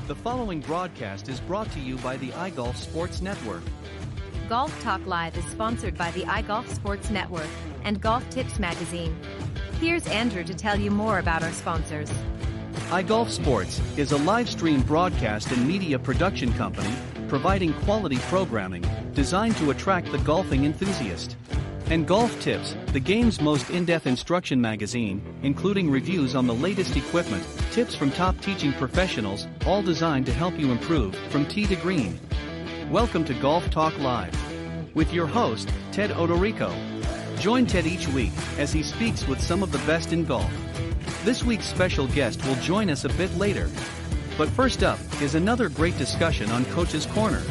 The following broadcast is brought to you by the iGolf Sports Network. Golf Talk Live is sponsored by the iGolf Sports Network and Golf Tips Magazine. Here's Andrew to tell you more about our sponsors. iGolf Sports is a live stream broadcast and media production company providing quality programming designed to attract the golfing enthusiast. And Golf Tips, the game's most in-depth instruction magazine, including reviews on the latest equipment, tips from top teaching professionals, all designed to help you improve from tee to green. Welcome to Golf Talk Live with your host, Ted Odorico. Join Ted each week as he speaks with some of the best in golf. This week's special guest will join us a bit later. But first up is another great discussion on Coach's Corner.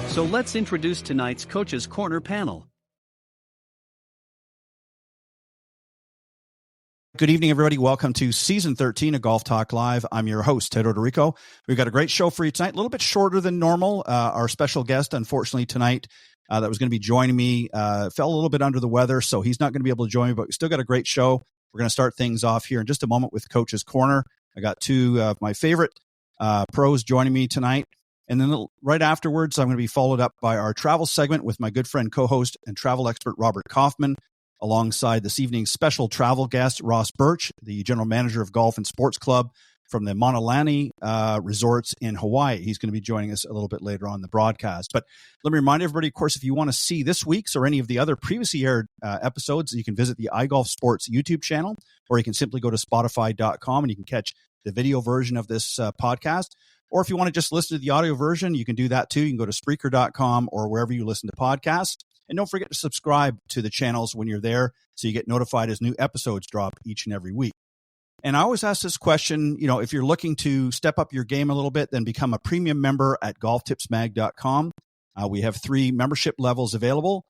So let's introduce tonight's Coach's Corner panel. Good evening, everybody. Welcome to Season 13 of Golf Talk Live. I'm your host, Ted Odorico. We've got a great show for you tonight, a little bit shorter than normal. Our special guest, unfortunately, tonight, that was going to be joining me, fell a little bit under the weather, so he's not going to be able to join me, but we still got a great show. We're going to start things off here in just a moment with Coach's Corner. I got two of my favorite pros joining me tonight. And then right afterwards, I'm going to be followed up by our travel segment with my good friend, co-host, and travel expert, Robert Kaufman, alongside this evening's special travel guest, Ross Birch, the general manager of Golf and Sports Club from the Mauna Lani Resorts in Hawaii. He's going to be joining us a little bit later on in the broadcast. But let me remind everybody, of course, if you want to see this week's or any of the other previously aired episodes, you can visit the iGolf Sports YouTube channel, or you can simply go to Spotify.com and you can catch the video version of this podcast. Or if you want to just listen to the audio version, you can do that too. You can go to Spreaker.com or wherever you listen to podcasts. And don't forget to subscribe to the channels when you're there so you get notified as new episodes drop each and every week. And I always ask this question, if you're looking to step up your game a little bit, then become a premium member at golftipsmag.com. We have 3 membership levels available,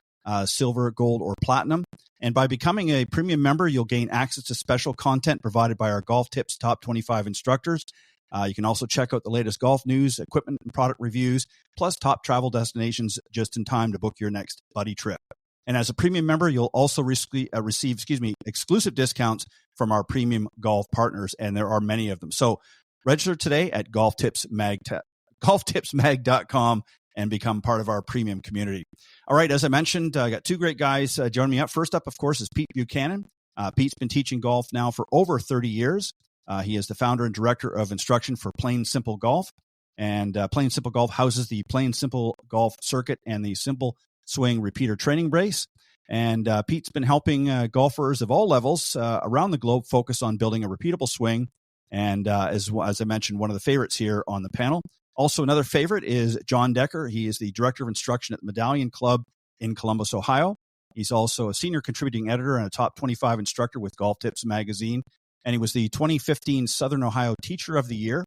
silver, gold, or platinum. And by becoming a premium member, you'll gain access to special content provided by our Golf Tips Top 25 instructors. You can also check out the latest golf news, equipment, and product reviews, plus top travel destinations just in time to book your next buddy trip. And as a premium member, you'll also receive exclusive discounts from our premium golf partners, and there are many of them. So register today at golftipsmag.com and become part of our premium community. All right, as I mentioned, I got 2 great guys joining me up. First up, of course, is Pete Buchanan. Pete's been teaching golf now for over 30 years. He is the founder and director of instruction for Plain Simple Golf. And Plain Simple Golf houses the Plain Simple Golf Circuit and the Simple Swing Repeater Training Brace. And Pete's been helping golfers of all levels around the globe focus on building a repeatable swing. And as I mentioned, one of the favorites here on the panel. Also, another favorite is Jon Decker. He is the director of instruction at the Medallion Club in Columbus, Ohio. He's also a senior contributing editor and a top 25 instructor with Golf Tips Magazine. And he was the 2015 Southern Ohio Teacher of the Year.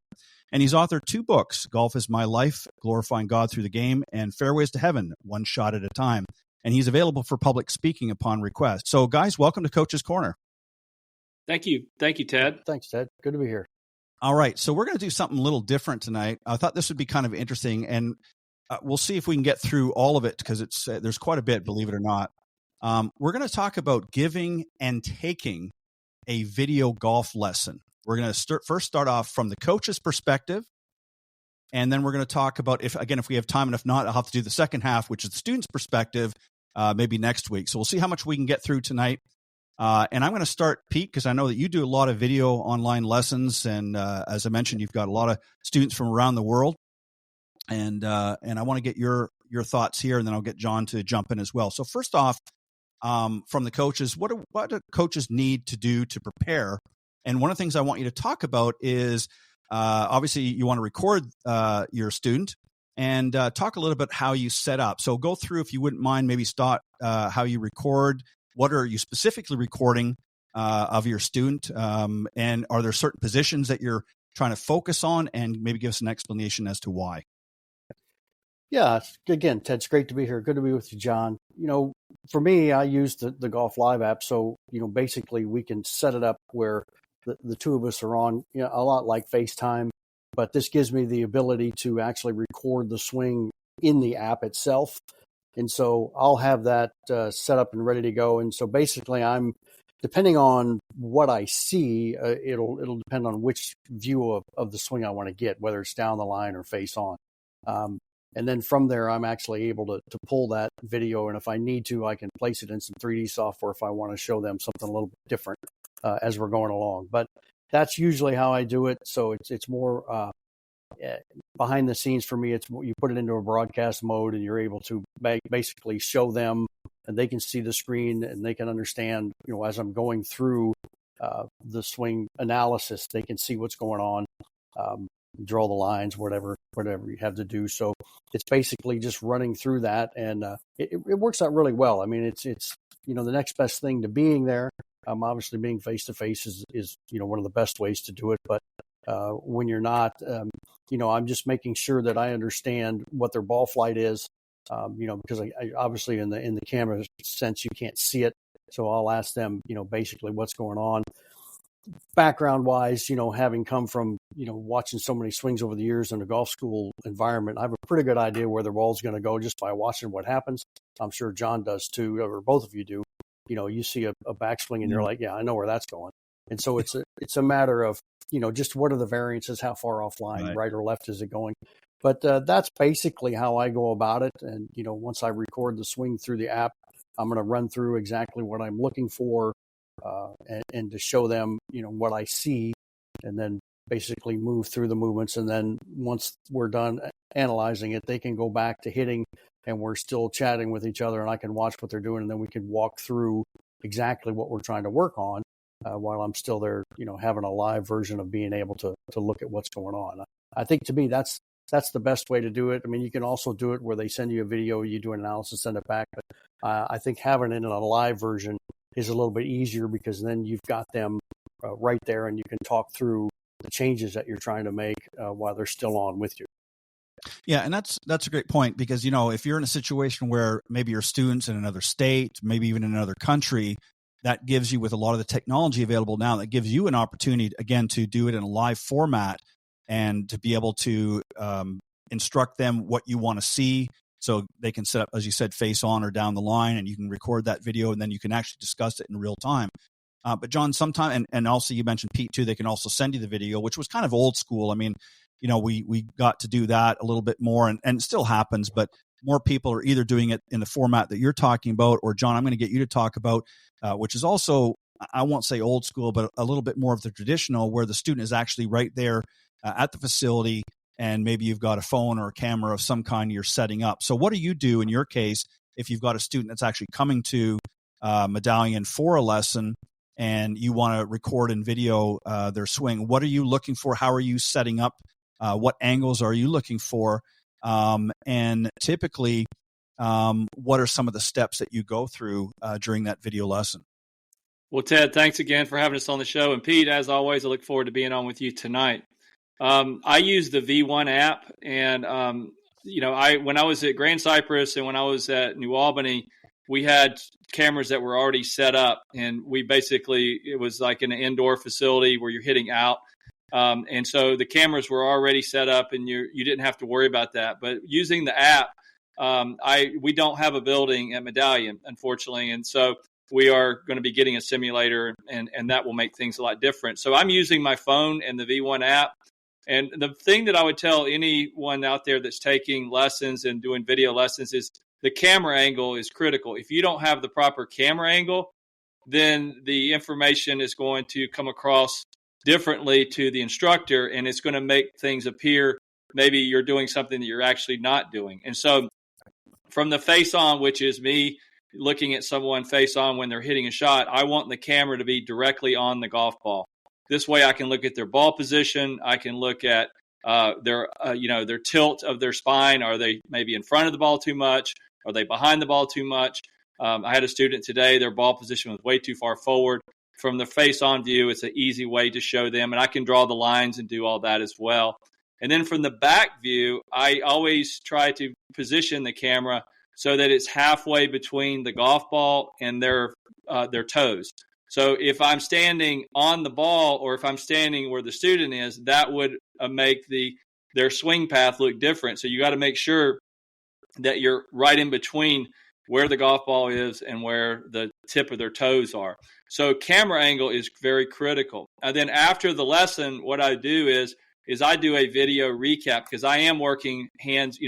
And he's authored 2 books, Golf is My Life, Glorifying God Through the Game, and Fairways to Heaven, One Shot at a Time. And he's available for public speaking upon request. So, guys, welcome to Coach's Corner. Thank you. Thank you, Ted. Thanks, Ted. Good to be here. All right. So we're going to do something a little different tonight. I thought this would be kind of interesting, and we'll see if we can get through all of it because there's quite a bit, believe it or not. We're going to talk about giving and taking a video golf lesson. We're going to first start off from the coach's perspective, and then we're going to talk about if we have time, and if not, I'll have to do the second half, which is the student's perspective, maybe next week. So we'll see how much we can get through tonight. And I'm going to start, Pete, because I know that you do a lot of video online lessons, and as I mentioned, you've got a lot of students from around the world, and I want to get your thoughts here, and then I'll get Jon to jump in as well. So first off, from the coaches, what do coaches need to do to prepare? And one of the things I want you to talk about is obviously you want to record your student and talk a little bit how you set up. So go through, if you wouldn't mind, maybe start how you record. What are you specifically recording of your student? And are there certain positions that you're trying to focus on? And maybe give us an explanation as to why. Yeah, again, Ted, it's great to be here. Good to be with you, Jon. For me, I use the Golf Live app. So, basically we can set it up where the 2 of us are on, a lot like FaceTime, but this gives me the ability to actually record the swing in the app itself. And so I'll have that set up and ready to go. And so basically I'm depending on what I see, it'll depend on which view of the swing I want to get, whether it's down the line or face on. And then from there, I'm actually able to pull that video. And if I need to, I can place it in some 3D software if I want to show them something a little bit different as we're going along. But that's usually how I do it. So it's more behind the scenes for me. It's you put it into a broadcast mode and you're able to basically show them, and they can see the screen and they can understand, as I'm going through the swing analysis, they can see what's going on, draw the lines, whatever you have to do. So it's basically just running through that, and it works out really well. I mean, it's the next best thing to being there. Obviously, being face to face is one of the best ways to do it. But when you're not, I'm just making sure that I understand what their ball flight is. Because I obviously in the camera sense you can't see it, so I'll ask them, basically what's going on. Background wise, having come from watching so many swings over the years in a golf school environment, I have a pretty good idea where the ball's going to go just by watching what happens. I'm sure John does too, or both of you do. You see a backswing and you're like, yeah, I know where that's going. And so it's a matter of just what are the variances, how far offline, right or left is it going. But that's basically how I go about it. And, once I record the swing through the app, I'm going to run through exactly what I'm looking for and to show them, what I see, and then basically move through the movements. And then once we're done analyzing it, they can go back to hitting and we're still chatting with each other and I can watch what they're doing. And then we can walk through exactly what we're trying to work on while I'm still there, having a live version of being able to look at what's going on. I think to me, that's the best way to do it. I mean, you can also do it where they send you a video, you do an analysis, send it back. But I think having it in a live version is a little bit easier because then you've got them right there and you can talk through the changes that you're trying to make while they're still on with you. Yeah, and that's a great point because, if you're in a situation where maybe your students in another state, maybe even in another country, that gives you, with a lot of the technology available now, that gives you an opportunity, again, to do it in a live format and to be able to instruct them what you want to see so they can set up, as you said, face on or down the line, and you can record that video and then you can actually discuss it in real time. But John, sometime, and also you mentioned Pete too, they can also send you the video, which was kind of old school. I mean, we got to do that a little bit more and it still happens, but more people are either doing it in the format that you're talking about, or John, I'm going to get you to talk about, which is also, I won't say old school, but a little bit more of the traditional, where the student is actually right there at the facility, and maybe you've got a phone or a camera of some kind you're setting up. So what do you do in your case if you've got a student that's actually coming to Medallion for a lesson and you want to record and video their swing? What are you looking for? How are you setting up? What angles are you looking for? And typically, what are some of the steps that you go through during that video lesson? Well, Ted, thanks again for having us on the show. And Pete, as always, I look forward to being on with you tonight. I use the V1 app, and when I was at Grand Cypress and when I was at New Albany, we had cameras that were already set up, and it was like an indoor facility where you're hitting out. And so the cameras were already set up and you didn't have to worry about that. But using the app, we don't have a building at Medallion, unfortunately. And so we are going to be getting a simulator and that will make things a lot different. So I'm using my phone and the V1 app. And the thing that I would tell anyone out there that's taking lessons and doing video lessons is the camera angle is critical. If you don't have the proper camera angle, then the information is going to come across differently to the instructor, and it's going to make things appear maybe you're doing something that you're actually not doing. And so from the face on, which is me looking at someone face on when they're hitting a shot, I want the camera to be directly on the golf ball. This way I can look at their ball position. I can look at their tilt of their spine. Are they maybe in front of the ball too much? Are they behind the ball too much? I had a student today, their ball position was way too far forward. From the face-on view, it's an easy way to show them, and I can draw the lines and do all that as well. And then from the back view, I always try to position the camera so that it's halfway between the golf ball and their toes. So if I'm standing on the ball or if I'm standing where the student is, that would make their swing path look different. So you got to make sure that you're right in between where the golf ball is and where the tip of their toes are. So camera angle is very critical. And then after the lesson, what I do is I do a video recap, because I am working hands,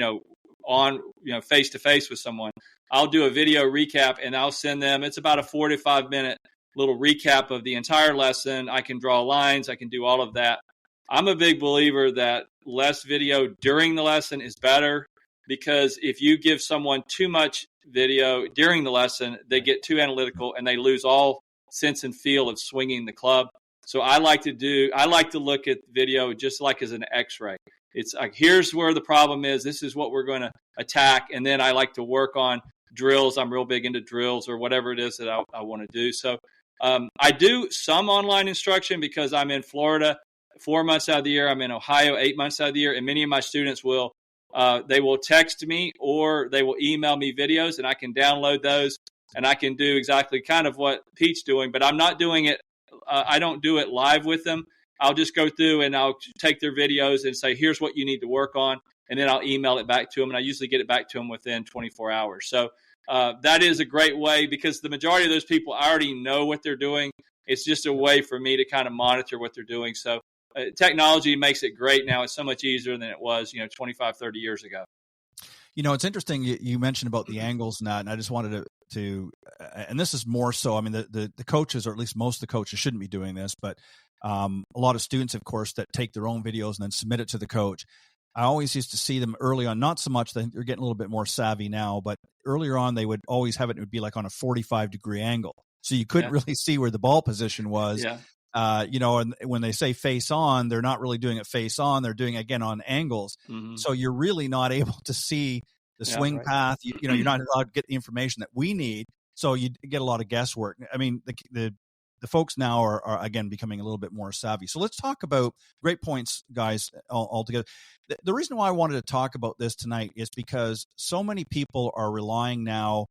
on, face to face with someone. I'll do a video recap and I'll send them. It's about a 45-minute little recap of the entire lesson. I can draw lines. I can do all of that. I'm a big believer that less video during the lesson is better, because if you give someone too much video during the lesson, they get too analytical and they lose all sense and feel of swinging the club. So I like to look at video just like as an X-ray. It's like, here's where the problem is. This is what we're going to attack. And then I like to work on drills. I'm real big into drills or whatever it is that I want to do. So I do some online instruction because I'm in Florida 4 months out of the year. I'm in Ohio 8 months out of the year. And many of my students will text me or they will email me videos, and I can download those and I can do exactly kind of what Pete's doing, but I'm not doing it. I don't do it live with them. I'll just go through and I'll take their videos and say, here's what you need to work on. And then I'll email it back to them. And I usually get it back to them within 24 hours. So that is a great way, because the majority of those people, I already know what they're doing. It's just a way for me to kind of monitor what they're doing. So technology makes it great now. It's so much easier than it was, 25, 30 years ago. It's interesting. You mentioned about the angles and that, and I just wanted to and this is more so, I mean, the coaches, or at least most of the coaches, shouldn't be doing this, but a lot of students, of course, that take their own videos and then submit it to the coach. I always used to see them early on, not so much, they're getting a little bit more savvy now, but earlier on, they would always have it would be like on a 45-degree angle. So you couldn't really see where the ball position was. Yeah. And when they say face on, they're not really doing it face on. They're doing it, again, on angles. Mm-hmm. So you're really not able to see the swing path. You're not allowed to get the information that we need. So you get a lot of guesswork. I mean, the folks now are again becoming a little bit more savvy. So let's talk about great points, guys, all together. The reason why I wanted to talk about this tonight is because so many people are relying now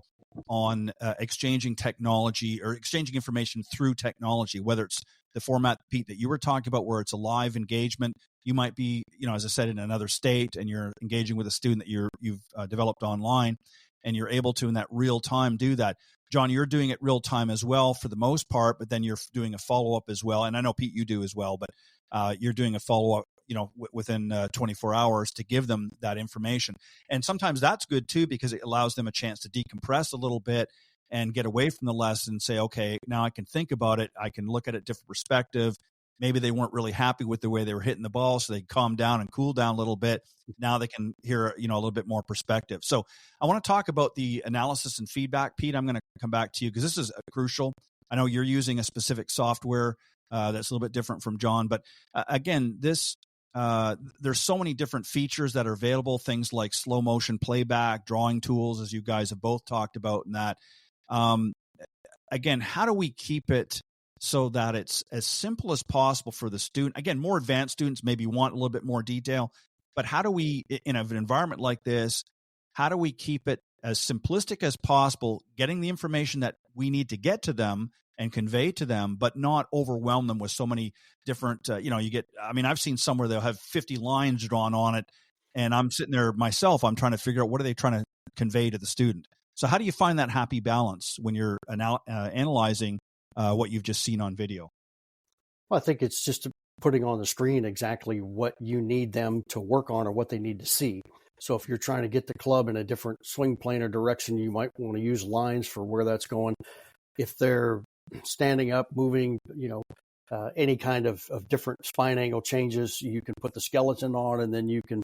on exchanging technology or exchanging information through technology, whether it's the format, Pete, that you were talking about, where it's a live engagement. You might be, as I said, in another state, and you're engaging with a student that you've developed online, and you're able to, in that real time, do that. John, you're doing it real time as well for the most part, but then you're doing a follow-up as well. And I know, Pete, you do as well, but you're doing a follow-up, within 24 hours to give them that information. And sometimes that's good too, because it allows them a chance to decompress a little bit and get away from the lesson and say, okay, now I can think about it. I can look at it different perspective. Maybe they weren't really happy with the way they were hitting the ball, so they calm down and cool down a little bit. Now they can hear, a little bit more perspective. So I want to talk about the analysis and feedback. Pete, I'm going to come back to you because this is crucial. I know you're using a specific software that's a little bit different from John, but again, there's so many different features that are available, things like slow motion playback, drawing tools, as you guys have both talked about, and that. Again, how do we keep it so that it's as simple as possible for the student? Again, more advanced students maybe want a little bit more detail, but how do we, in an environment like this, how do we keep it as simplistic as possible, getting the information that we need to get to them and convey to them, but not overwhelm them with so many different, I've seen some where they'll have 50 lines drawn on it, and I'm sitting there myself, I'm trying to figure out what are they trying to convey to the student. So how do you find that happy balance when you're analyzing what you've just seen on video? Well, I think it's just putting on the screen exactly what you need them to work on or what they need to see. So if you're trying to get the club in a different swing plane or direction, you might want to use lines for where that's going. If they're standing up, moving, any kind of different spine angle changes, you can put the skeleton on, and then you can,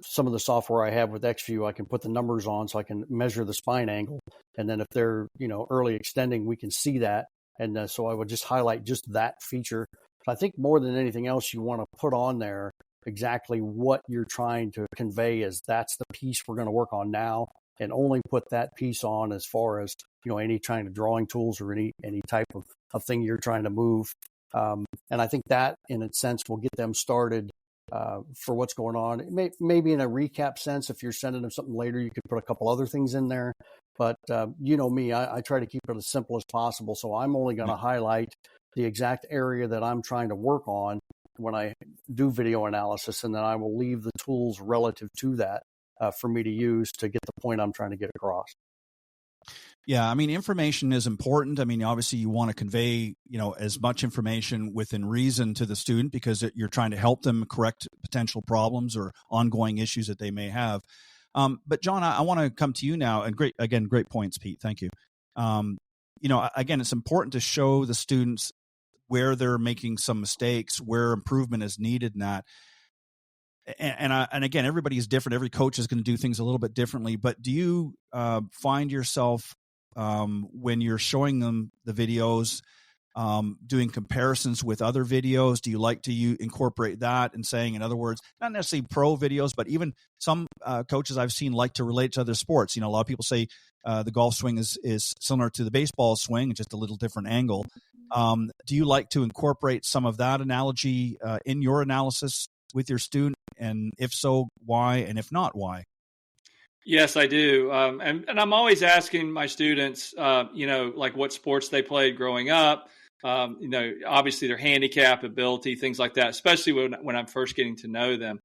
some of the software I have with XView, I can put the numbers on so I can measure the spine angle. And then if they're, early extending, we can see that. And so I would just highlight just that feature. I think more than anything else, you want to put on there exactly what you're trying to convey as that's the piece we're going to work on now, and only put that piece on as far as, any trying to drawing tools or any type of thing you're trying to move. And I think that in a sense will get them started for what's going on. Maybe in a recap sense, if you're sending them something later, you could put a couple other things in there. But me, I try to keep it as simple as possible. So I'm only going to highlight the exact area that I'm trying to work on when I do video analysis, and then I will leave the tools relative to that for me to use to get the point I'm trying to get across. Yeah, I mean, information is important. I mean, obviously, you want to convey, as much information within reason to the student because you're trying to help them correct potential problems or ongoing issues that they may have. But John, I want to come to you now, and great points, Pete. Thank you. Again, it's important to show the students where they're making some mistakes, where improvement is needed in that. And again, everybody is different. Every coach is going to do things a little bit differently. But do you find yourself when you're showing them the videos, doing comparisons with other videos? Do you like to incorporate that and saying, in other words, not necessarily pro videos, but even some coaches I've seen like to relate to other sports? A lot of people say the golf swing is similar to the baseball swing, just a little different angle. Do you like to incorporate some of that analogy in your analysis with your student? And if so, why? And if not, why? Yes, I do. And I'm always asking my students, like what sports they played growing up, obviously their handicap, ability, things like that, especially when I'm first getting to know them.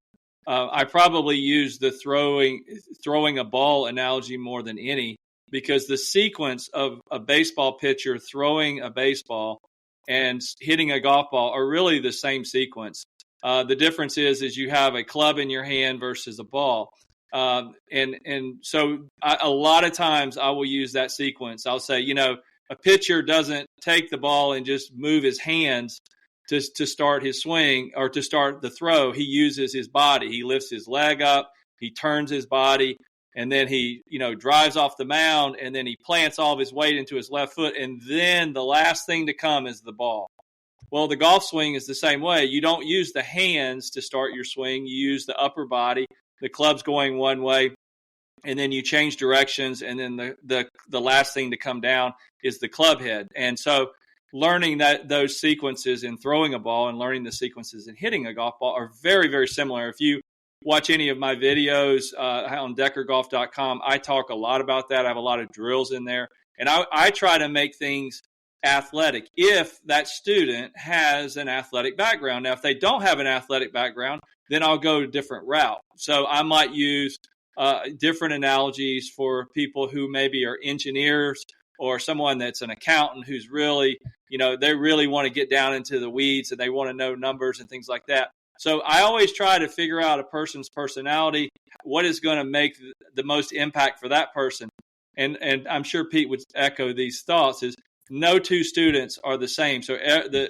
I probably use the throwing a ball analogy more than any, because the sequence of a baseball pitcher throwing a baseball and hitting a golf ball are really the same sequence. The difference is you have a club in your hand versus a ball. And so a lot of times I will use that sequence. I'll say, a pitcher doesn't take the ball and just move his hands to start his swing or to start the throw. He uses his body. He lifts his leg up, he turns his body, and then he, drives off the mound, and then he plants all of his weight into his left foot. And then the last thing to come is the ball. Well, the golf swing is the same way. You don't use the hands to start your swing. You use the upper body. The club's going one way, and then you change directions, and then the last thing to come down is the club head. And so learning those sequences in throwing a ball and learning the sequences in hitting a golf ball are very, very similar. If you watch any of my videos on deckergolf.com, I talk a lot about that. I have a lot of drills in there, and I try to make things athletic if that student has an athletic background. Now, if they don't have an athletic background, then I'll go a different route. So I might use different analogies for people who maybe are engineers or someone that's an accountant who's really, they really want to get down into the weeds and they want to know numbers and things like that. So I always try to figure out a person's personality, what is going to make the most impact for that person. And I'm sure Pete would echo these thoughts, is no two students are the same. So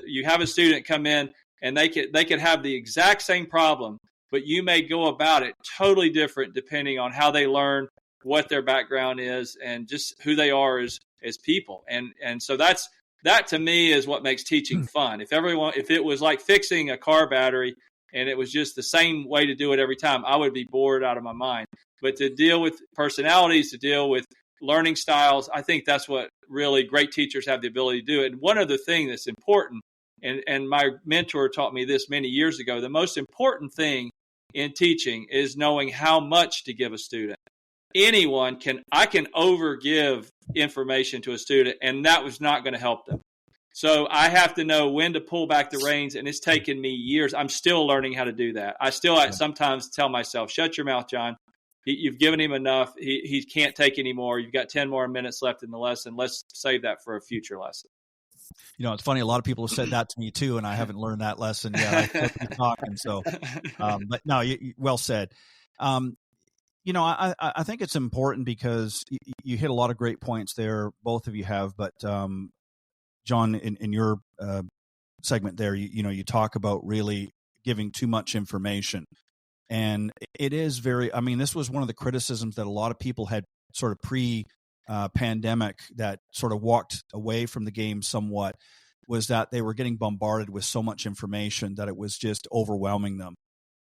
you have a student come in and they could have the exact same problem, but you may go about it totally different depending on how they learn, what their background is, and just who they are as people. And so that to me is what makes teaching fun. If it was like fixing a car battery and it was just the same way to do it every time, I would be bored out of my mind. But to deal with personalities, to deal with learning styles, I think that's what really great teachers have the ability to do. And one other thing that's important, and my mentor taught me this many years ago, the most important thing in teaching is knowing how much to give a student. I can overgive information to a student, and that was not going to help them. So I have to know when to pull back the reins, and it's taken me years. I'm still learning how to do that. I sometimes tell myself, shut your mouth, John. You've given him enough. He can't take any more. You've got 10 more minutes left in the lesson. Let's save that for a future lesson. It's funny. A lot of people have said that to me too, and I haven't learned that lesson yet. I still keep talking. So, but no, well said. I think it's important because you hit a lot of great points there. Both of you have, but John, in your segment there, you talk about really giving too much information. And it is this was one of the criticisms that a lot of people had sort of pre-pandemic that sort of walked away from the game somewhat, was that they were getting bombarded with so much information that it was just overwhelming them.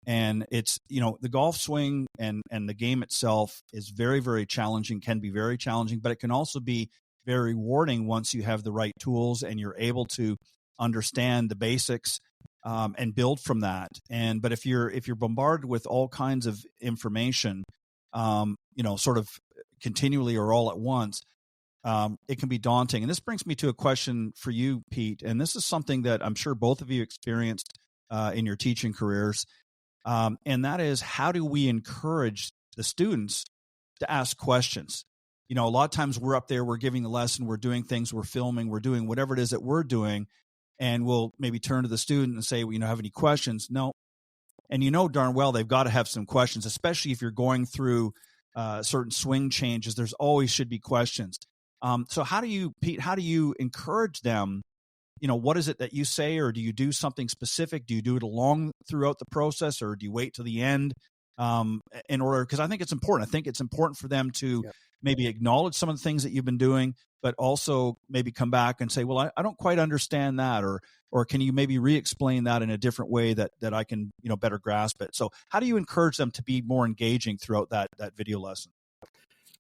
And it's, the golf swing and the game itself is very, very challenging, can be very challenging, but it can also be very rewarding once you have the right tools and you're able to understand the basics and build from that. But if you're bombarded with all kinds of information, sort of continually or all at once, it can be daunting. And this brings me to a question for you, Pete. And this is something that I'm sure both of you experienced in your teaching careers. And that is, how do we encourage the students to ask questions. A lot of times we're up there, we're giving the lesson, we're doing things, we're filming, we're doing whatever it is that we're doing, and we'll maybe turn to the student and say, well, have any questions? No. And darn well they've got to have some questions, especially if you're going through certain swing changes. There's always should be questions. So how do you, Pete, encourage them? What is it that you say, or do you do something specific? Do you do it along throughout the process, or do you wait till the end in order? Because I think it's important. I think it's important for them to maybe acknowledge some of the things that you've been doing, but also maybe come back and say, well, I don't quite understand that, or can you maybe re-explain that in a different way that I can, better grasp it? So how do you encourage them to be more engaging throughout that video lesson?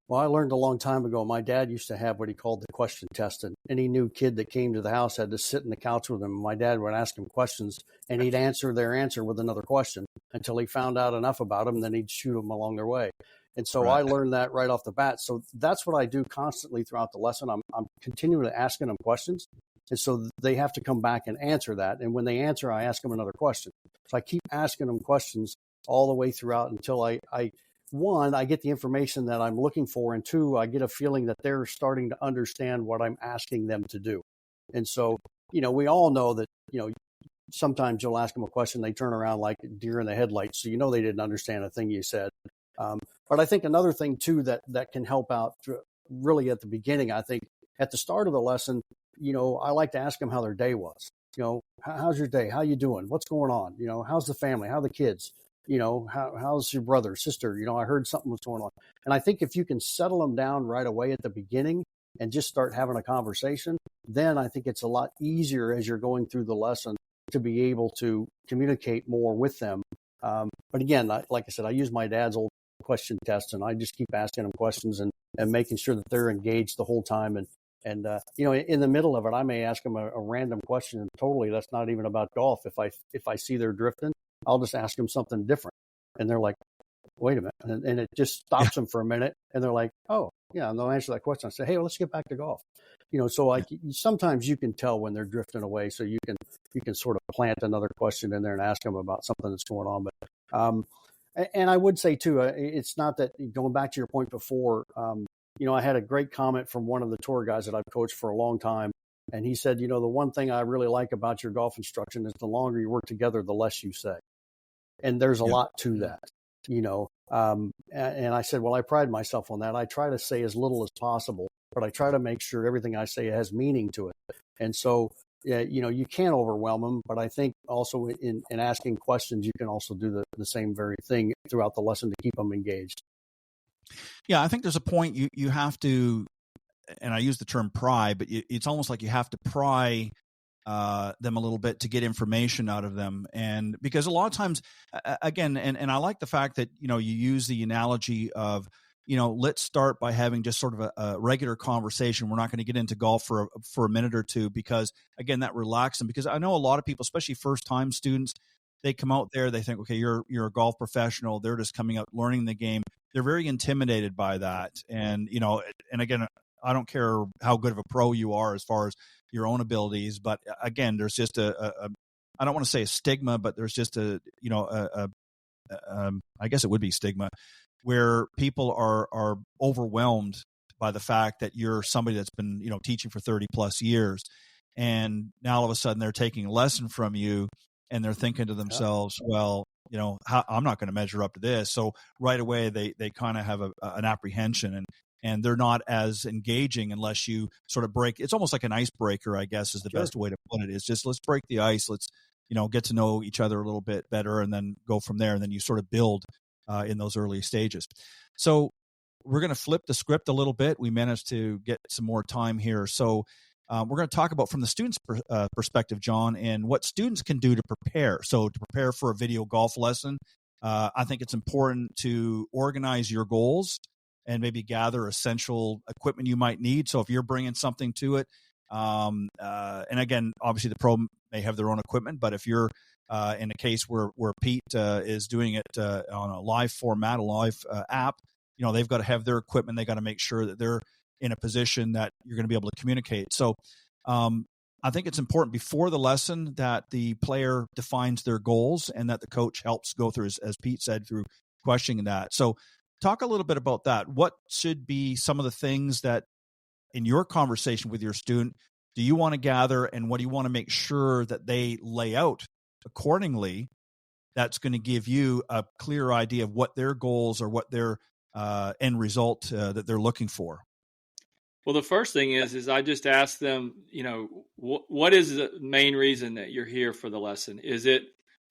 Well, I learned a long time ago, my dad used to have what he called the question test, and any new kid that came to the house had to sit on the couch with him. My dad would ask him questions, and he'd answer their answer with another question until he found out enough about them, and then he'd shoot them along their way. And so I learned that right off the bat. So that's what I do constantly throughout the lesson. I'm continually asking them questions. And so they have to come back and answer that. And when they answer, I ask them another question. So I keep asking them questions all the way throughout until I get the information that I'm looking for. And two, I get a feeling that they're starting to understand what I'm asking them to do. And so, we all know that, sometimes you'll ask them a question, they turn around like a deer in the headlights. So, they didn't understand a thing you said. But I think another thing too, that can help out really at the beginning, I think at the start of the lesson, I like to ask them how their day was. How's your day? How you doing? What's going on? How's the family? How are the kids? How's your brother, sister? I heard something was going on. And I think if you can settle them down right away at the beginning and just start having a conversation, then I think it's a lot easier as you're going through the lesson to be able to communicate more with them. But again, like I said, I use my dad's old question test, and I just keep asking them questions and making sure that they're engaged the whole time. And in the middle of it, I may ask them a random question, and totally that's not even about golf. If I see they're drifting, I'll just ask them something different, and they're like, "Wait a minute," and it just stops them for a minute, and they're like, "Oh, yeah," and they'll answer that question. I say, "Hey, well, let's get back to golf." So sometimes you can tell when they're drifting away, so you can sort of plant another question in there and ask them about something that's going on. But and I would say too, it's not that, going back to your point before, I had a great comment from one of the tour guys that I've coached for a long time. And he said, the one thing I really like about your golf instruction is the longer you work together, the less you say. And there's a lot to that, and I said, well, I pride myself on that. I try to say as little as possible, but I try to make sure everything I say has meaning to it. And so, you can't overwhelm them, but I think also in asking questions, you can also do the same very thing throughout the lesson to keep them engaged. Yeah, I think there's a point you have to, and I use the term pry, but it's almost like you have to pry them a little bit to get information out of them. And because a lot of times, again, and I like the fact that, you use the analogy of, let's start by having just sort of a regular conversation. We're not going to get into golf for a minute or two, because again, that relaxes them. Because I know a lot of people, especially first time students, they come out there, they think, okay, you're a golf professional. They're just coming out learning the game. They're very intimidated by that. And, and again, I don't care how good of a pro you are as far as your own abilities, but again, there's just I don't want to say a stigma, but there's just I guess it would be stigma, where people are overwhelmed by the fact that you're somebody that's been, teaching for 30 plus years. And now all of a sudden they're taking a lesson from you, and they're thinking to themselves, well, I'm not going to measure up to this. So right away, they kind of have an apprehension, and they're not as engaging unless you sort of break. It's almost like an icebreaker, I guess, is the best way to put it. Is just, let's break the ice. Let's, get to know each other a little bit better, and then go from there. And then you sort of build in those early stages. So we're going to flip the script a little bit. We managed to get some more time here. So we're going to talk about from the student's perspective, John, and what students can do to prepare. So to prepare for a video golf lesson, I think it's important to organize your goals and maybe gather essential equipment you might need. So if you're bringing something to it, and again, obviously the pro may have their own equipment, but if you're in a case where Pete is doing it on a live format, a live app, they've got to have their equipment. They got to make sure that they're in a position that you're going to be able to communicate. So I think it's important before the lesson that the player defines their goals, and that the coach helps go through, as Pete said, through questioning that. So talk a little bit about that. What should be some of the things that in your conversation with your student, do you want to gather, and what do you want to make sure that they lay out accordingly? That's going to give you a clear idea of what their goals or what their end result that they're looking for. Well, the first thing is I just ask them, what is the main reason that you're here for the lesson? Is it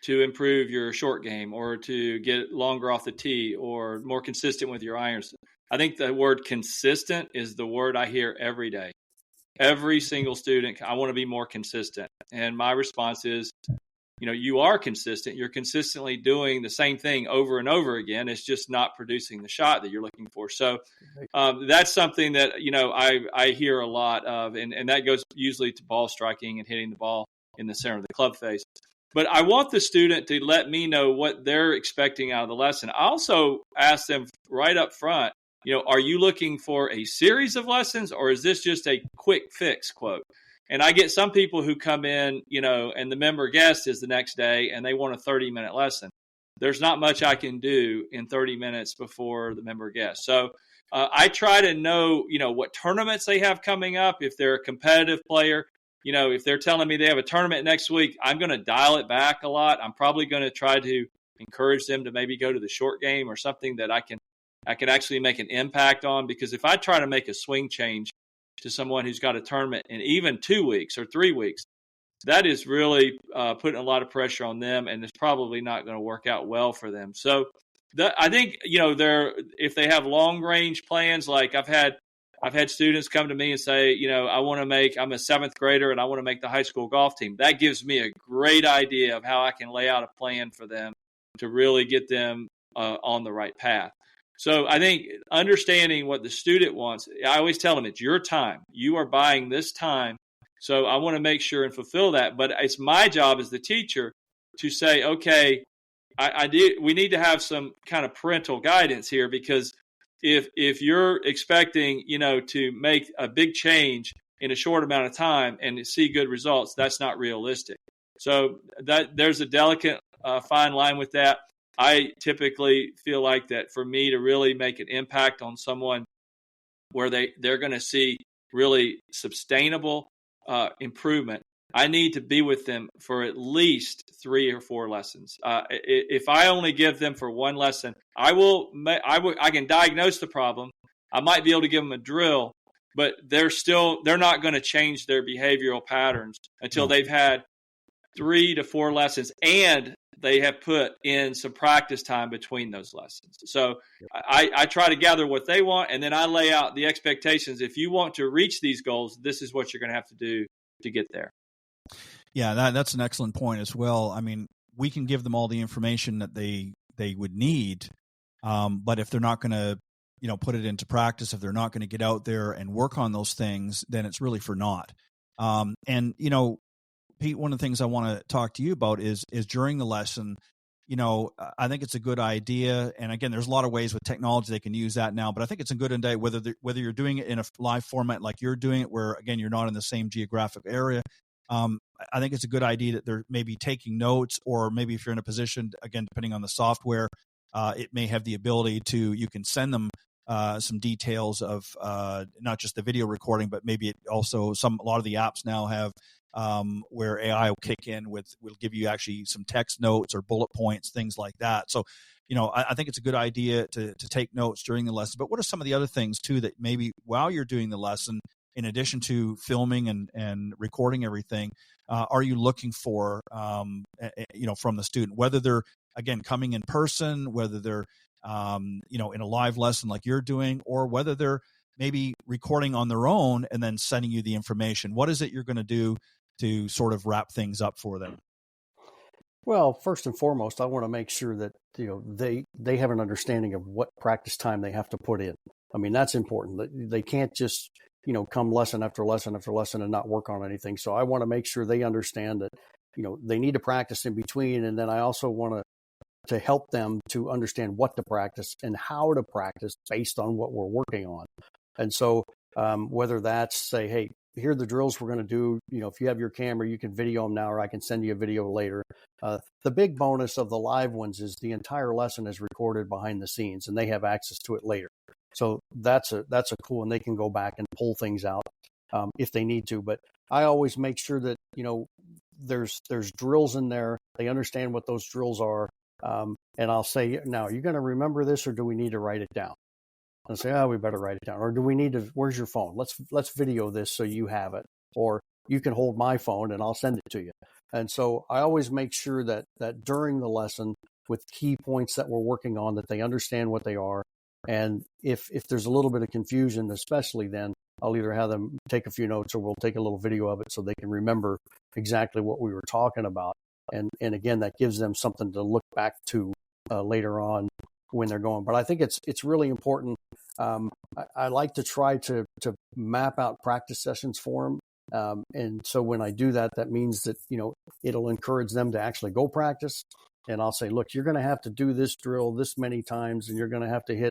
to improve your short game, or to get longer off the tee, or more consistent with your irons? I think the word consistent is the word I hear every day. Every single student, I want to be more consistent. And my response is, you are consistent. You're consistently doing the same thing over and over again. It's just not producing the shot that you're looking for. So that's something that, I hear a lot of, and that goes usually to ball striking and hitting the ball in the center of the club face. But I want the student to let me know what they're expecting out of the lesson. I also ask them right up front, are you looking for a series of lessons, or is this just a quick fix quote? And I get some people who come in, and the member guest is the next day and they want a 30-minute lesson. There's not much I can do in 30 minutes before the member guest. So I try to know, what tournaments they have coming up. If they're a competitive player, if they're telling me they have a tournament next week, I'm going to dial it back a lot. I'm probably going to try to encourage them to maybe go to the short game or something that I can actually make an impact on. Because if I try to make a swing change to someone who's got a tournament in even 2 weeks or 3 weeks, that is really putting a lot of pressure on them, and it's probably not going to work out well for them. So I think, if they have long range plans, like I've had students come to me and say, I'm a seventh grader and I want to make the high school golf team. That gives me a great idea of how I can lay out a plan for them to really get them on the right path. So I think understanding what the student wants, I always tell them it's your time. You are buying this time. So I want to make sure and fulfill that. But it's my job as the teacher to say, okay, we need to have some kind of parental guidance here, because if you're expecting, to make a big change in a short amount of time and see good results, that's not realistic. So there's a delicate fine line with that. I typically feel like that for me to really make an impact on someone where they're going to see really sustainable improvement, I need to be with them for at least 3 or 4 lessons. If I only give them for one lesson, I can diagnose the problem. I might be able to give them a drill, but they're not going to change their behavioral patterns until they've had 3 to 4 lessons and they have put in some practice time between those lessons. So I try to gather what they want, and then I lay out the expectations. If you want to reach these goals, this is what you're going to have to do to get there. Yeah, that's an excellent point as well. I mean, we can give them all the information that they would need, but if they're not going to, put it into practice, if they're not going to get out there and work on those things, then it's really for naught. And Pete, one of the things I want to talk to you about is during the lesson, I think it's a good idea. And again, there's a lot of ways with technology they can use that now, but I think it's a good idea whether you're doing it in a live format like you're doing it, where again you're not in the same geographic area. I think it's a good idea that they're maybe taking notes, or maybe if you're in a position, again, depending on the software, it may have the ability you can send them some details of not just the video recording, but maybe it also a lot of the apps now have where AI will kick in will give you actually some text notes or bullet points, things like that. So, I think it's a good idea to take notes during the lesson. But what are some of the other things too that maybe while you're doing the lesson, in addition to filming and recording everything, are you looking for, from the student, whether they're, again, coming in person, whether they're, in a live lesson like you're doing, or whether they're maybe recording on their own and then sending you the information? What is it you're going to do to sort of wrap things up for them? Well, first and foremost, I want to make sure that they have an understanding of what practice time they have to put in. I mean, that's important. They can't just come lesson after lesson after lesson and not work on anything. So I want to make sure they understand that they need to practice in between, and then I also want to help them to understand what to practice and how to practice based on what we're working on. And so whether that's say, hey, here are the drills we're going to do. If you have your camera, you can video them now, or I can send you a video later. The big bonus of the live ones is the entire lesson is recorded behind the scenes, and they have access to it later. So that's a cool, and they can go back and pull things out if they need to. But I always make sure that there's drills in there. They understand what those drills are, and I'll say, now, are you going to remember this, or do we need to write it down? And say, we better write it down. Or do we need to? Where's your phone? Let's video this so you have it, or you can hold my phone and I'll send it to you. And so I always make sure that during the lesson, with key points that we're working on, that they understand what they are. And if there's a little bit of confusion, especially then, I'll either have them take a few notes, or we'll take a little video of it so they can remember exactly what we were talking about. And again, that gives them something to look back to later on when they're going. But I think it's really important. I like to try to map out practice sessions for them. And so when I do that, that means that, it'll encourage them to actually go practice. And I'll say, look, you're going to have to do this drill this many times, and you're going to have to hit,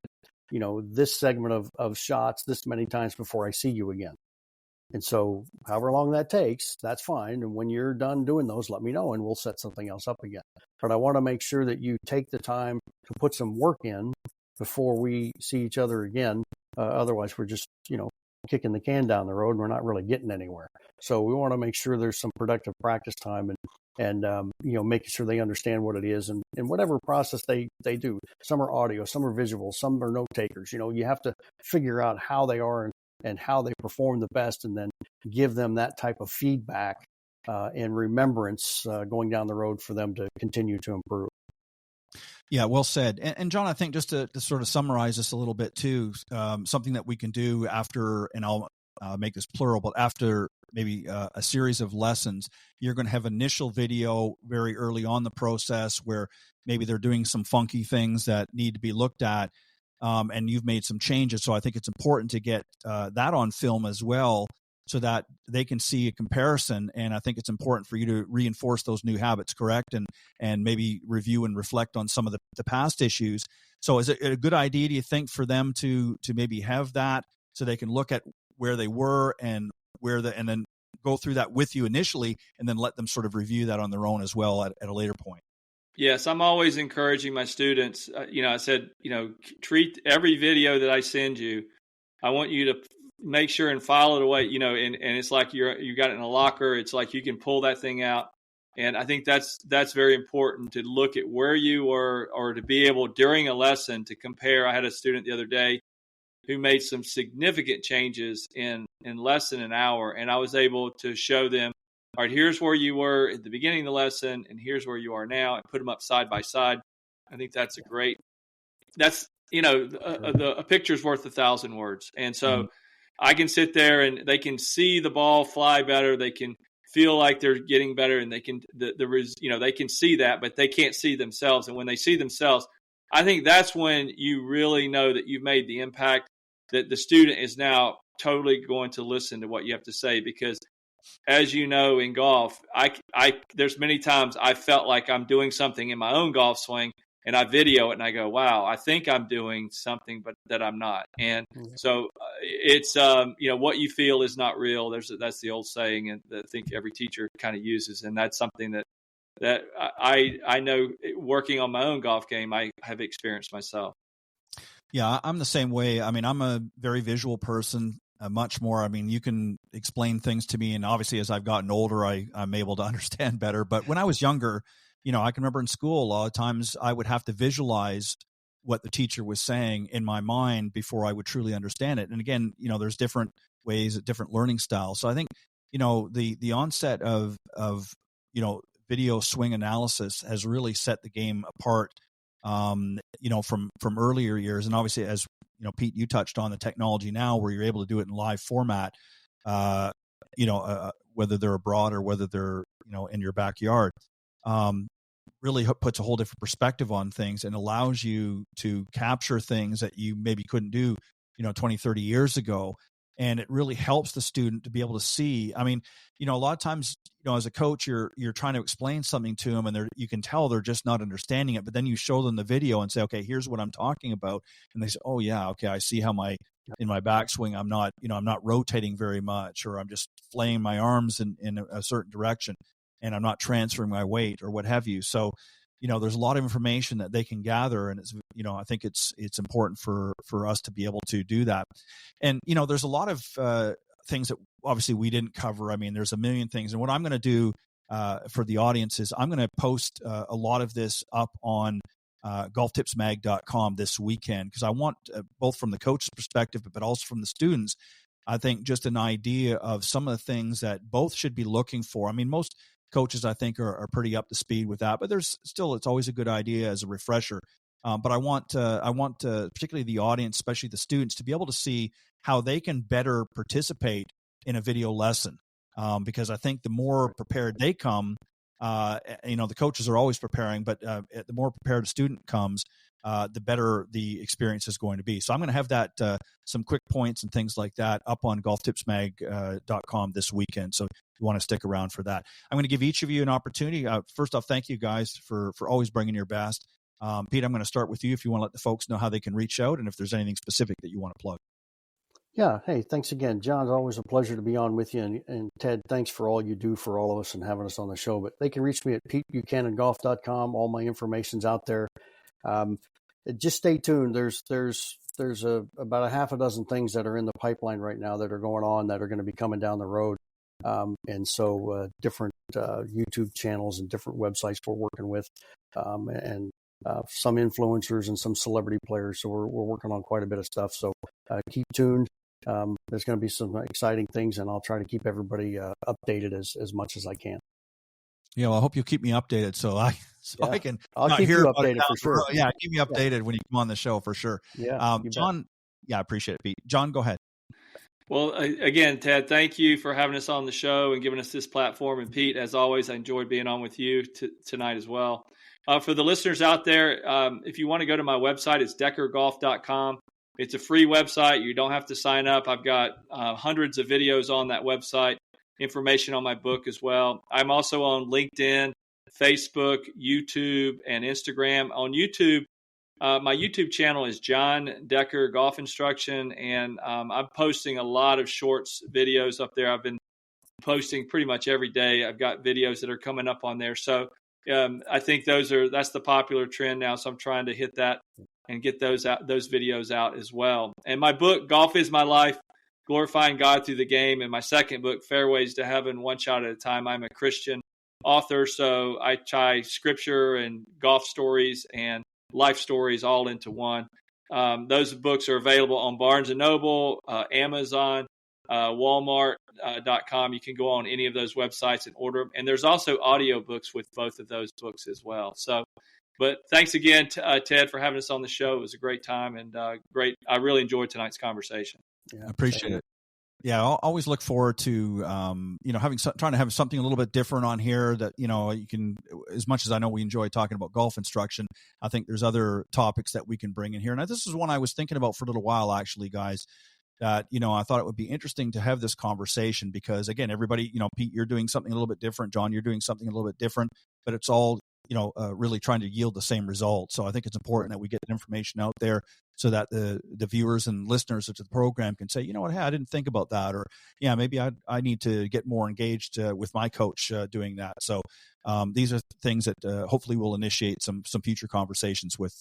this segment of shots this many times before I see you again. And so however long that takes, that's fine. And when you're done doing those, let me know, and we'll set something else up again. But I want to make sure that you take the time to put some work in before we see each other again. Otherwise, we're just, kicking the can down the road, and we're not really getting anywhere. So we want to make sure there's some productive practice time, and making sure they understand what it is, and whatever process they do. Some are audio, some are visual, some are note takers. You have to figure out how they are and how they perform the best, and then give them that type of feedback and remembrance going down the road for them to continue to improve. Yeah, well said. And John, I think just to sort of summarize this a little bit too, something that we can do after, and I'll make this plural, but after maybe a series of lessons, you're going to have initial video very early on the process where maybe they're doing some funky things that need to be looked at, and you've made some changes. So I think it's important to get that on film as well, so that they can see a comparison. And I think it's important for you to reinforce those new habits, correct? And maybe review and reflect on some of the past issues. So is it a good idea, do you think, for them to maybe have that so they can look at where they were and and then go through that with you initially, and then let them sort of review that on their own as well at a later point? Yes, I'm always encouraging my students. I said, treat every video that I send you, I want you to make sure and file it away, and it's like you got it in a locker. It's like you can pull that thing out. And I think that's very important, to look at where you were, or to be able during a lesson to compare. I had a student the other day who made some significant changes in less than an hour. And I was able to show them, all right, here's where you were at the beginning of the lesson, and here's where you are now, and put them up side by side. I think that's a picture's worth 1,000 words. And so I can sit there and they can see the ball fly better. They can feel like they're getting better, and they can, they can see that, but they can't see themselves. And when they see themselves, I think that's when you really know that you've made the impact, that the student is now totally going to listen to what you have to say. Because as you know, in golf, there's many times I felt like I'm doing something in my own golf swing, and I video it and I go, wow, I think I'm doing something, but that I'm not. And so it's, what you feel is not real. That's the old saying, and I think every teacher kind of uses. And that's something that I know, working on my own golf game, I have experienced myself. Yeah, I'm the same way. I mean, I'm a very visual person, much more. I mean, you can explain things to me, and obviously as I've gotten older, I'm able to understand better. But when I was younger, I can remember in school, a lot of times I would have to visualize what the teacher was saying in my mind before I would truly understand it. And again, there's different ways, different learning styles. So I think, the onset of video swing analysis has really set the game apart, from earlier years. And obviously, as Pete, you touched on the technology now where you're able to do it in live format, whether they're abroad or whether they're, in your backyard. Really puts a whole different perspective on things and allows you to capture things that you maybe couldn't do, 20, 30 years ago. And it really helps the student to be able to see. I mean, a lot of times, as a coach, you're trying to explain something to them, and you can tell they're just not understanding it. But then you show them the video and say, okay, here's what I'm talking about. And they say, oh yeah, okay, I see how my in my backswing, I'm not rotating very much, or I'm just flaying my arms in a certain direction, and I'm not transferring my weight or what have you. So, there's a lot of information that they can gather, and it's, I think it's important for us to be able to do that. And, there's a lot of things that obviously we didn't cover. I mean, there's a million things. And what I'm going to do for the audience is I'm going to post a lot of this up on golftipsmag.com this weekend, because I want both from the coach's perspective, but also from the students, I think just an idea of some of the things that both should be looking for. I mean, most coaches, I think, are pretty up to speed with that, but it's always a good idea as a refresher. But I want particularly the audience, especially the students, to be able to see how they can better participate in a video lesson. Because I think the more prepared they come, the coaches are always preparing, but the more prepared a student comes, the better the experience is going to be. So I'm going to have that some quick points and things like that up on golftipsmag.com this weekend. So you want to stick around for that. I'm going to give each of you an opportunity. First off, thank you guys for always bringing your best. Pete, I'm going to start with you if you want to let the folks know how they can reach out and if there's anything specific that you want to plug. Yeah. Hey, thanks again, John. It's always a pleasure to be on with you. And Ted, thanks for all you do for all of us and having us on the show. But they can reach me at PeteBuchananGolf.com. All my information's out there. Just stay tuned. There's about a half a dozen things that are in the pipeline right now that are going on that are going to be coming down the road. And so different YouTube channels and different websites we're working with, and some influencers and some celebrity players. So we're working on quite a bit of stuff. So keep tuned. There's going to be some exciting things, and I'll try to keep everybody updated as much as I can. Yeah, well, I hope you'll keep me updated so I can. I'll keep you updated for sure. Yeah, keep me updated when you come on the show for sure. Yeah, John. Yeah, I appreciate it, Pete. John, go ahead. Well, again, Ted, thank you for having us on the show and giving us this platform. And Pete, as always, I enjoyed being on with you tonight as well. For the listeners out there, if you want to go to my website, it's deckergolf.com. It's a free website. You don't have to sign up. I've got hundreds of videos on that website, information on my book as well. I'm also on LinkedIn, Facebook, YouTube, and Instagram. On YouTube, my YouTube channel is Jon Decker Golf Instruction, and I'm posting a lot of shorts videos up there. I've been posting pretty much every day. I've got videos that are coming up on there. So I think that's the popular trend now. So I'm trying to hit that and get those videos out as well. And my book, Golf is My Life, Glorifying God Through the Game, and my second book, Fairways to Heaven, One Shot at a Time. I'm a Christian author, so I tie scripture and golf stories and life stories all into one. Those books are available on Barnes & Noble, Amazon, Walmart.com. You can go on any of those websites and order them. And there's also audiobooks with both of those books as well. So, but thanks again, Ted, for having us on the show. It was a great time and great. I really enjoyed tonight's conversation. Yeah, I appreciate it. Yeah, I'll always look forward to, trying to have something a little bit different on here that, you can, as much as I know we enjoy talking about golf instruction, I think there's other topics that we can bring in here. And this is one I was thinking about for a little while, actually, guys, that, I thought it would be interesting to have this conversation because, again, everybody, Pete, you're doing something a little bit different. John, you're doing something a little bit different, but it's all, really trying to yield the same result. So I think it's important that we get information out there so that the viewers and listeners of the program can say, hey, I didn't think about that. Or, yeah, maybe I need to get more engaged with my coach doing that. So these are things that hopefully will initiate some future conversations with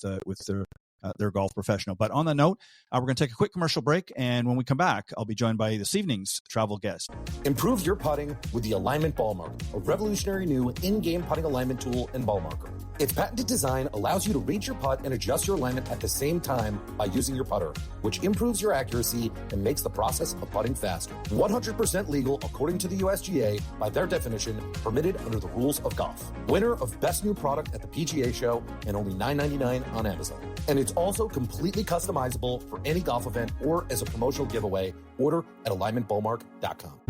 their golf professional. But on that note, we're going to take a quick commercial break. And when we come back, I'll be joined by this evening's travel guest. Improve your putting with the Alignment Ball Marker, a revolutionary new in-game putting alignment tool and ball marker. Its patented design allows you to read your putt and adjust your alignment at the same time by using your putter, which improves your accuracy and makes the process of putting faster. 100% legal according to the USGA, by their definition, permitted under the rules of golf. Winner of Best New Product at the PGA Show and only $9.99 on Amazon. And it's also completely customizable for any golf event or as a promotional giveaway. Order at alignmentbowmark.com.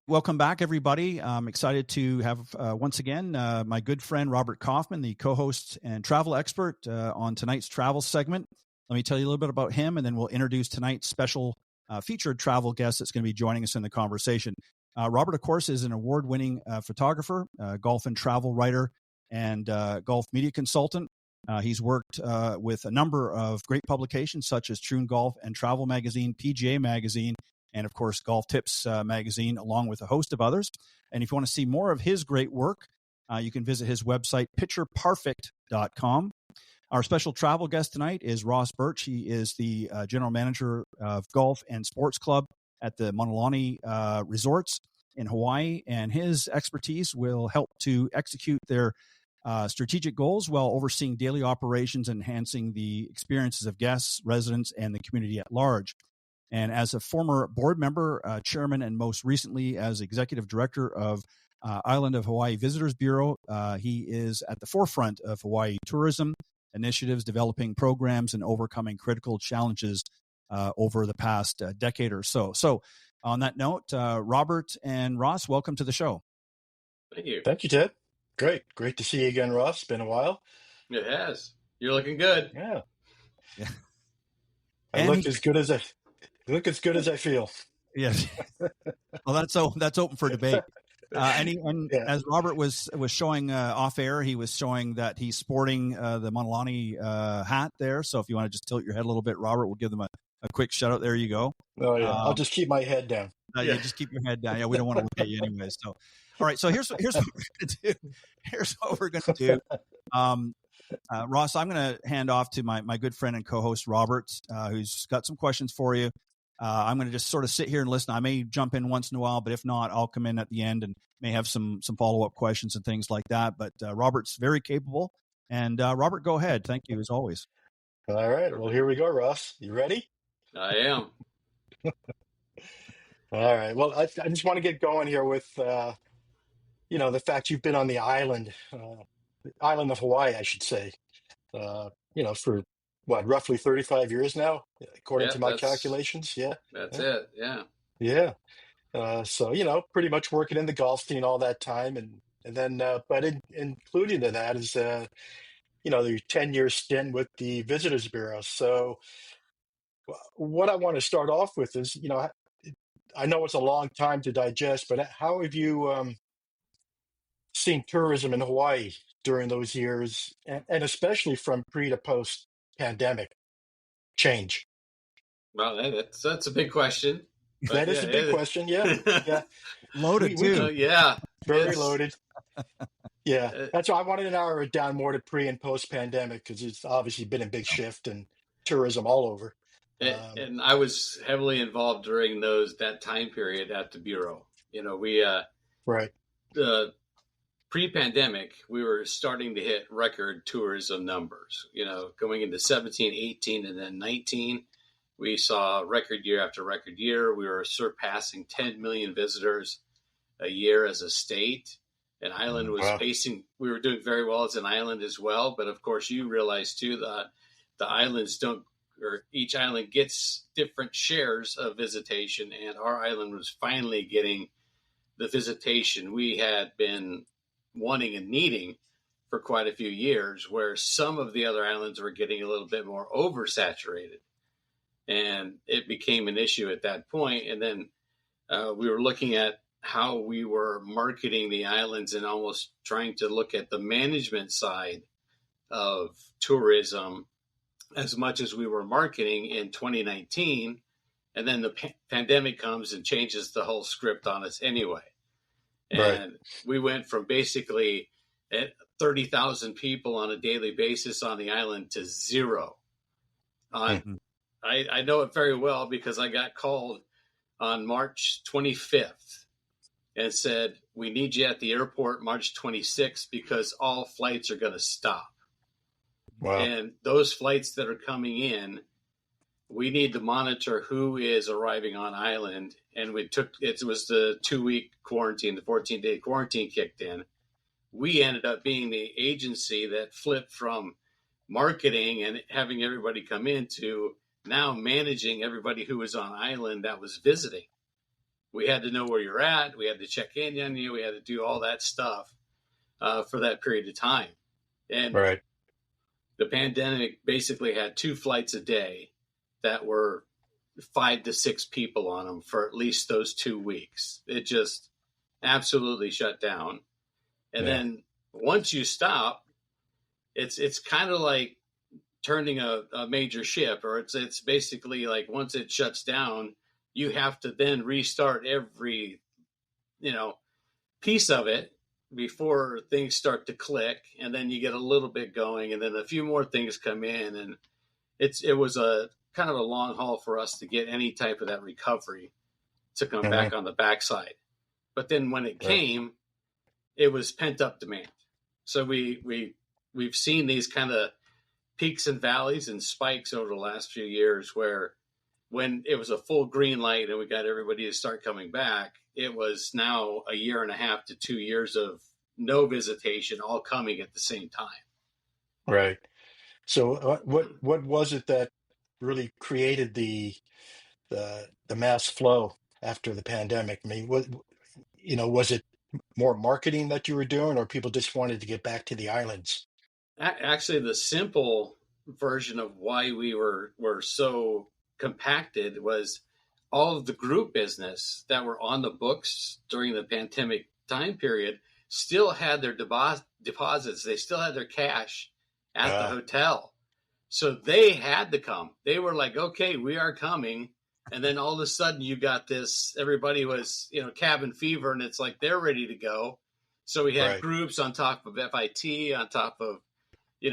Welcome back, everybody. I'm excited to have once again my good friend Robert Kaufman, the co-host and travel expert on tonight's travel segment. Let me tell you a little bit about him, and then we'll introduce tonight's special featured travel guest that's going to be joining us in the conversation. Robert, of course, is an award-winning photographer, golf and travel writer, and golf media consultant. He's worked with a number of great publications such as Troon Golf and Travel Magazine, PGA Magazine, and, of course, Golf Tips magazine, along with a host of others. And if you want to see more of his great work, you can visit his website, pictureperfect.com. Our special travel guest tonight is Ross Birch. He is the general manager of Golf and Sports Club at the Mauna Lani Resorts in Hawaii, and his expertise will help to execute their strategic goals while overseeing daily operations, enhancing the experiences of guests, residents, and the community at large. And as a former board member, chairman, and most recently as executive director of Island of Hawaii Visitors Bureau, he is at the forefront of Hawaii tourism initiatives, developing programs, and overcoming critical challenges over the past decade or so. So on that note, Robert and Ross, welcome to the show. Thank you. Thank you, Ted. Great to see you again, Ross. Been a while. It has. You're looking good. Yeah. I And look as good as I feel. Yes. Well, that's open for debate. As Robert was showing off air, he was showing that he's sporting the Mauna Lani hat there. So if you want to just tilt your head a little bit, Robert, we'll give them a quick shout out. There you go. Oh yeah, I'll just keep my head down. Yeah, just keep your head down. Yeah, we don't want to look at you anyway. So, all right. So here's what we're going to do. Here's what we're going to do. Ross, I'm going to hand off to my good friend and co-host Robert, who's got some questions for you. I'm going to just sort of sit here and listen. I may jump in once in a while, but if not, I'll come in at the end and may have some follow-up questions and things like that. But Robert's very capable. And Robert, go ahead. Thank you, as always. All right. Well, here we go, Ross. You ready? I am. All right. Well, I just want to get going here with, the fact you've been on the island of Hawaii, I should say, for roughly 35 years now, according to my calculations. Yeah. That's it. Yeah. Yeah. So, pretty much working in the golf scene all that time. And then, but including in that is, the 10-year stint with the Visitors Bureau. So what I want to start off with is, I know it's a long time to digest, but how have you seen tourism in Hawaii during those years, and especially from pre to post pandemic change? Well, that's a big question. That is a big question. Yeah. Yeah. Loaded too. Yeah. Very loaded. Yeah. That's why I wanted to narrow it down more to pre and post pandemic, because it's obviously been a big shift in tourism all over. And I was heavily involved during that time period at the Bureau. We right. Pre-pandemic, we were starting to hit record tourism numbers. Going into 17, 18, and then 19, we saw record year after record year. We were surpassing 10 million visitors a year as a state. And Island was we were doing very well as an island as well. But of course, you realize too that the islands each island gets different shares of visitation, and our island was finally getting the visitation we had been wanting and needing for quite a few years, where some of the other islands were getting a little bit more oversaturated. And it became an issue at that point. And then we were looking at how we were marketing the islands and almost trying to look at the management side of tourism as much as we were marketing in 2019. And then the pandemic comes and changes the whole script on us anyway. And we went from basically at 30,000 people on a daily basis on the island to zero. I know it very well because I got called on March 25th and said, we need you at the airport March 26th because all flights are going to stop. Wow. And those flights that are coming in, we need to monitor who is arriving on island. And it was the 2-week quarantine, the 14-day quarantine kicked in. We ended up being the agency that flipped from marketing and having everybody come in to now managing everybody who was on island that was visiting. We had to know where you're at. We had to check in on you. We had to do all that stuff for that period of time. And Right. the pandemic basically had 2 flights a day that were 5 to 6 people on them for at least those 2 weeks. It just absolutely shut down. And then once you stop, it's kind of like turning a major ship, or it's basically like once it shuts down, you have to then restart every, piece of it before things start to click, and then you get a little bit going, and then a few more things come in, and it was a kind of a long haul for us to get any type of that recovery to come back on the backside. But then when it came, it was pent up demand. So we've seen these kind of peaks and valleys and spikes over the last few years, where when it was a full green light and we got everybody to start coming back, it was now a year and a half to 2 years of no visitation, all coming at the same time. Right. So what was it that really created the mass flow after the pandemic? I mean, was it more marketing that you were doing, or people just wanted to get back to the islands? Actually, the simple version of why we were so compacted was all of the group business that were on the books during the pandemic time period still had their deposits. They still had their cash at the hotel. So they had to come. They were like, okay, we are coming. And then all of a sudden you got this, everybody was, cabin fever, and it's like they're ready to go. So we had groups on top of FIT, on top of,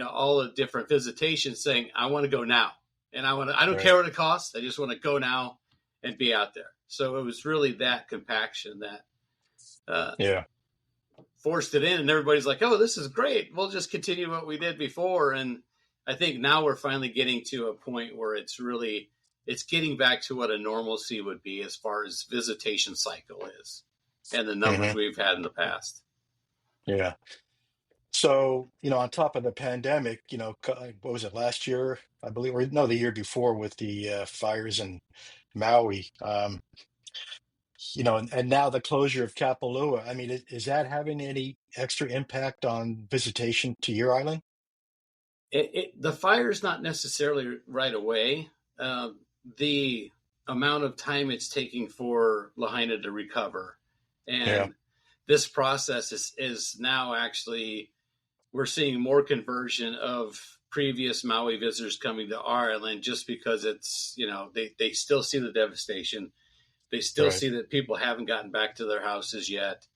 all the different visitations saying, I want to go now. And I don't care what it costs. I just want to go now and be out there. So it was really that compaction that forced it in. And everybody's like, oh, this is great. We'll just continue what we did before. And I think now we're finally getting to a point where it's getting back to what a normalcy would be as far as visitation cycle is and the numbers we've had in the past. Yeah. So, on top of the pandemic, what was it, last year, I believe, or no, the year before, with the fires in Maui, and now the closure of Kapalua. I mean, is that having any extra impact on visitation to your island? The fire's not necessarily right away. The amount of time it's taking for Lahaina to recover, and this process is now actually, we're seeing more conversion of previous Maui visitors coming to our island, just because it's, they still see the devastation. They still see that people haven't gotten back to their houses yet.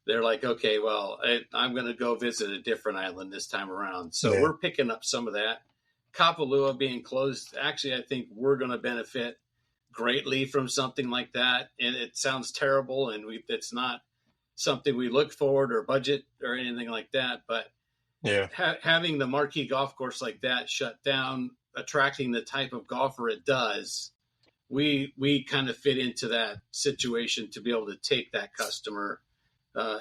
They're like, okay, well, I'm going to go visit a different island this time around. So we're picking up some of that. Kapalua being closed, actually, I think we're going to benefit greatly from something like that. And it sounds terrible, and it's not something we look forward or budget or anything like that. But having the marquee golf course like that shut down, attracting the type of golfer it does, we kind of fit into that situation to be able to take that customer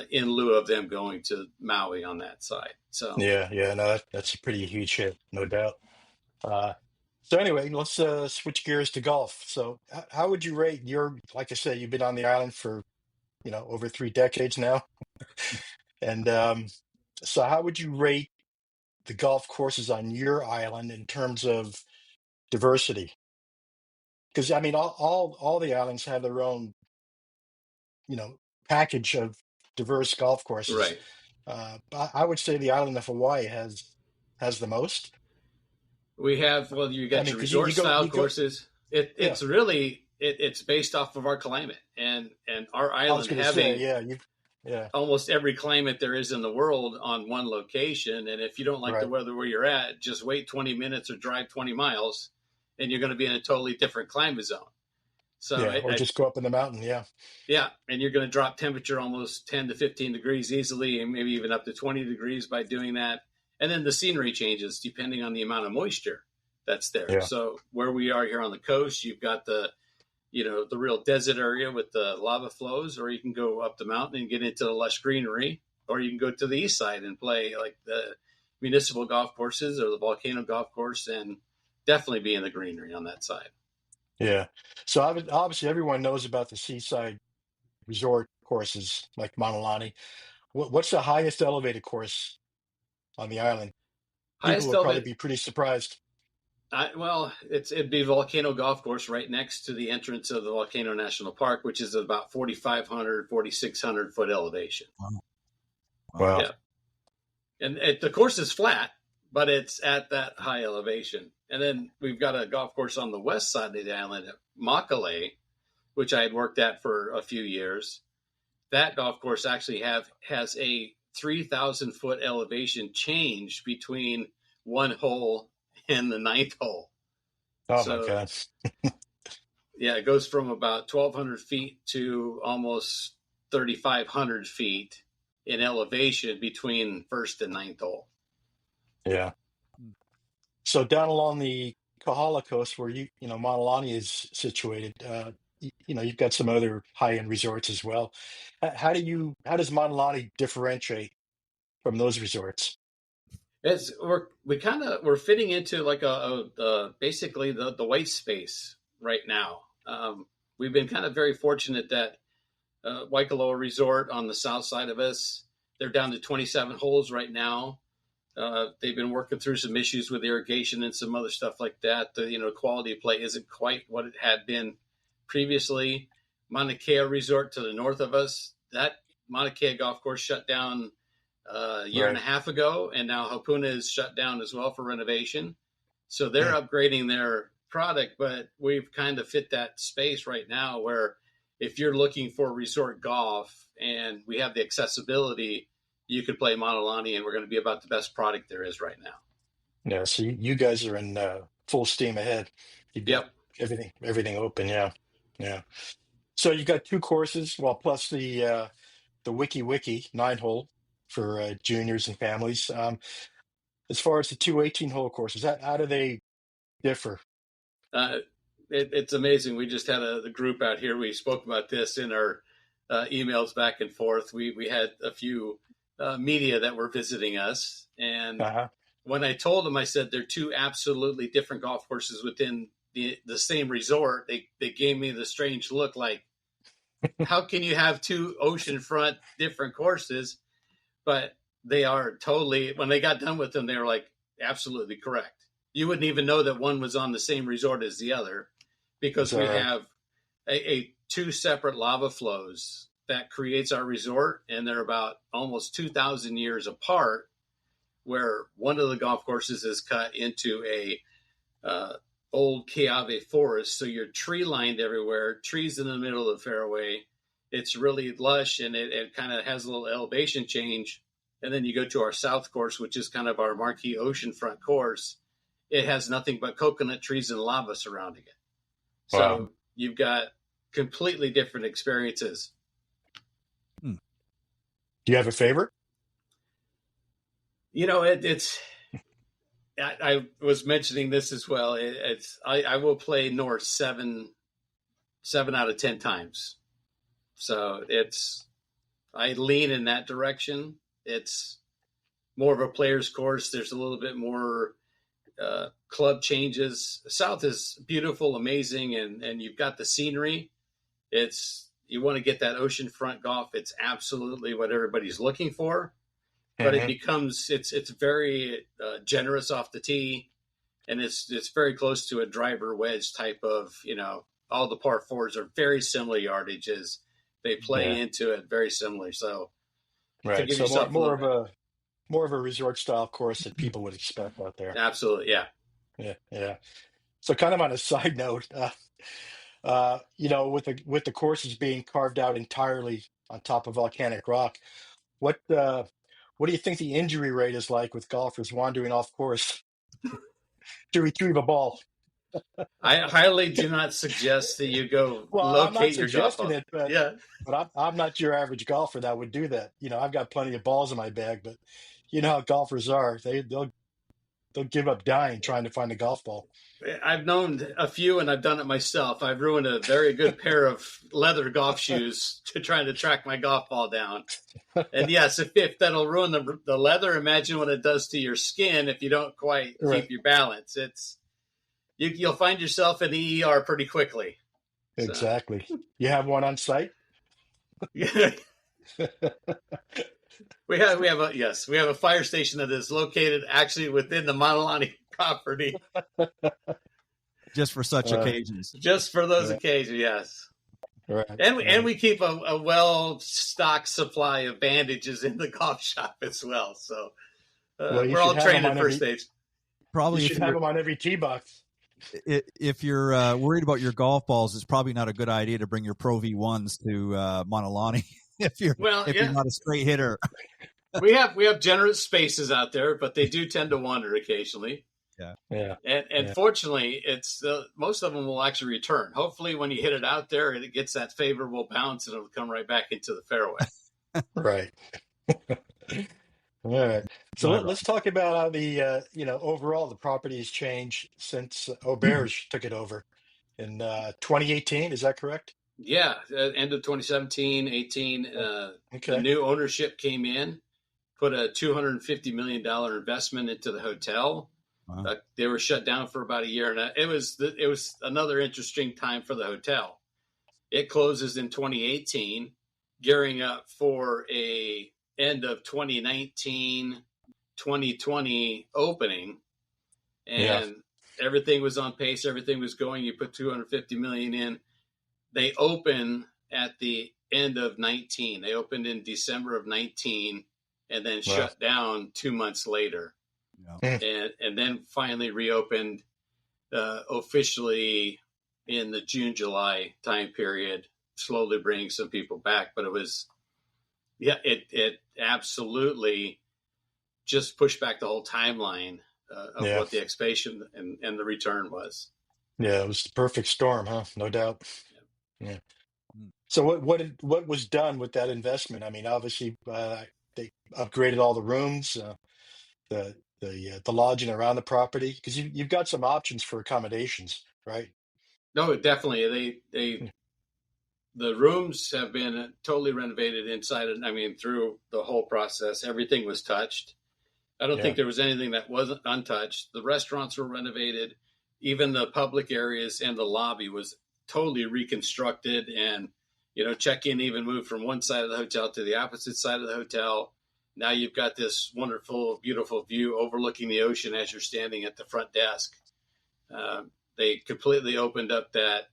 in lieu of them going to Maui on that side. So no, that's a pretty huge hit, no doubt. So anyway, let's switch gears to golf. So how would you rate like I said, you've been on the island for over 3 decades now, and so how would you rate the golf courses on your island in terms of diversity? Because I mean, all the islands have their own, package of diverse golf courses. right. But I would say the island of Hawaii has the most. We have, well, you got your 'cause resort style you go, courses. It's really, it's based off of our climate, and our I was island going to having say, almost every climate there is in the world on one location. And if you don't like the right, weather where you're at, just wait 20 minutes or drive 20 miles and you're going to be in a totally different climate zone. So or just go up in the mountain, and you're going to drop temperature almost 10 to 15 degrees easily, and maybe even up to 20 degrees by doing that. And then the scenery changes depending on the amount of moisture that's there. yeah, So where we are here on the coast, you've got the real desert area with the lava flows, or you can go up the mountain and get into the lush greenery, or you can go to the east side and play like the municipal golf courses or the volcano golf course, and definitely be in the greenery on that side. yeah. So obviously everyone knows about the seaside resort courses like Mauna Lani. What's the highest elevated course on the island? People Highest will probably elevated. be pretty surprised. Well, it'd be Volcano Golf Course right next to the entrance of the Volcano National Park, which is about 4,500, 4,600 foot elevation. Wow. Yeah. And the course is flat, but it's at that high elevation. And then we've got a golf course on the west side of the island at Mauna, which I had worked at for a few years. That golf course actually has a 3,000 foot elevation change between one hole and the ninth hole. Oh, my God. Yeah, it goes from about 1,200 feet to almost 3,500 feet in elevation between first and ninth hole. Yeah. So down along the Kahala coast, where Mauna Lani is situated, you've got some other high-end resorts as well. How does Mauna Lani differentiate from those resorts? We're fitting into like basically the white space right now. We've been kind of very fortunate that Waikoloa Resort on the south side of us, they're down to 27 holes right now. They've been working through some issues with irrigation and some other stuff like that. The quality of play isn't quite what it had been previously. Mauna Kea Resort to the north of us, that Mauna Kea golf course shut down a year and a half ago, and now Hapuna is shut down as well for renovation. So they're upgrading their product, but we've kind of fit that space right now where if you're looking for resort golf and we have the accessibility, you could play Mauna Lani, and we're going to be about the best product there is right now. Yeah, so you guys are in full steam ahead. You've got everything open, yeah. So you got two courses, well, plus the Wiki 9-hole for juniors and families. As far as the two 18-hole courses, how do they differ? It's amazing. We just had the group out here. We spoke about this in our emails back and forth. We had a few media that were visiting us. And when I told them, I said, they're two absolutely different golf courses within the same resort. They gave me the strange look like, how can you have two oceanfront different courses? But they are totally, when they got done with them, they were like, absolutely correct. You wouldn't even know that one was on the same resort as the other because we have a two separate lava flows that creates our resort, and they're about almost 2,000 years apart, where one of the golf courses is cut into a old Keawe forest. So you're tree lined everywhere, trees in the middle of the fairway. It's really lush, and it kind of has a little elevation change. And then you go to our south course, which is kind of our marquee oceanfront course. It has nothing but coconut trees and lava surrounding it. So you've got completely different experiences. Do you have a favorite? It's. I was mentioning this as well. I will play north seven out of 10 times. So I lean in that direction. It's more of a player's course. There's a little bit more club changes. South is beautiful, amazing, and you've got the scenery. You want to get that oceanfront golf. It's absolutely what everybody's looking for. But it's very generous off the tee, and it's very close to a driver wedge type of, all the par fours are very similar yardages. They play into it very similar. So, so more of a resort style course that people would expect out there. Absolutely, yeah. So, kind of on a side note, with the courses being carved out entirely on top of volcanic rock, what do you think the injury rate is like with golfers wandering off course to retrieve a ball? I highly do not suggest that you go locate your golf ball. But I'm not your average golfer that would do that. I've got plenty of balls in my bag, but you know how golfers are. They'll give up dying trying to find a golf ball. I've known a few, and I've done it myself. I've ruined a very good pair of leather golf shoes to try to track my golf ball down. And yes, if that'll ruin the leather, imagine what it does to your skin if you don't quite keep your balance. You'll find yourself in the ER pretty quickly. Exactly. You have one on site? We have a fire station that is located actually within the Mauna Lani property. Just for such occasions. Just for those occasions, yes. Right. And we keep a well-stocked supply of bandages in the golf shop as well. So we're all trained at first stage. Probably you should have them on every tee box. If you're worried about your golf balls, it's probably not a good idea to bring your Pro V1s to Mauna Lani if you're not a straight hitter. we have generous spaces out there, but they do tend to wander occasionally. Yeah. And fortunately, it's most of them will actually return. Hopefully, when you hit it out there, it gets that favorable bounce, and it'll come right back into the fairway. Right. All right. So let's talk about how the overall the property has changed since Birch took it over in 2018. Is that correct? Yeah, end of 2017, 18. The new ownership came in, put a $250 million investment into the hotel. Wow. They were shut down for about a year, and it was another interesting time for the hotel. It closes in 2018, gearing up for a end of 2019, 2020 opening, and everything was on pace. Everything was going. You put $250 million in. They open at the end of 19. They opened in December of 19, and then shut down 2 months later. Yeah. And then finally reopened officially in the June-July time period, slowly bringing some people back. But it absolutely just pushed back the whole timeline of what the expansion and the return was. Yeah, it was the perfect storm, huh? No doubt. Yeah. So what was done with that investment? I mean, obviously they upgraded all the rooms, the lodging around the property, because you've got some options for accommodations, right? No, definitely. The rooms have been totally renovated inside, and I mean through the whole process, everything was touched. I don't think there was anything that wasn't untouched. The restaurants were renovated, even the public areas and the lobby was totally reconstructed, and check-in even moved from one side of the hotel to the opposite side of the hotel. Now you've got this wonderful, beautiful view overlooking the ocean as you're standing at the front desk. They completely opened up that,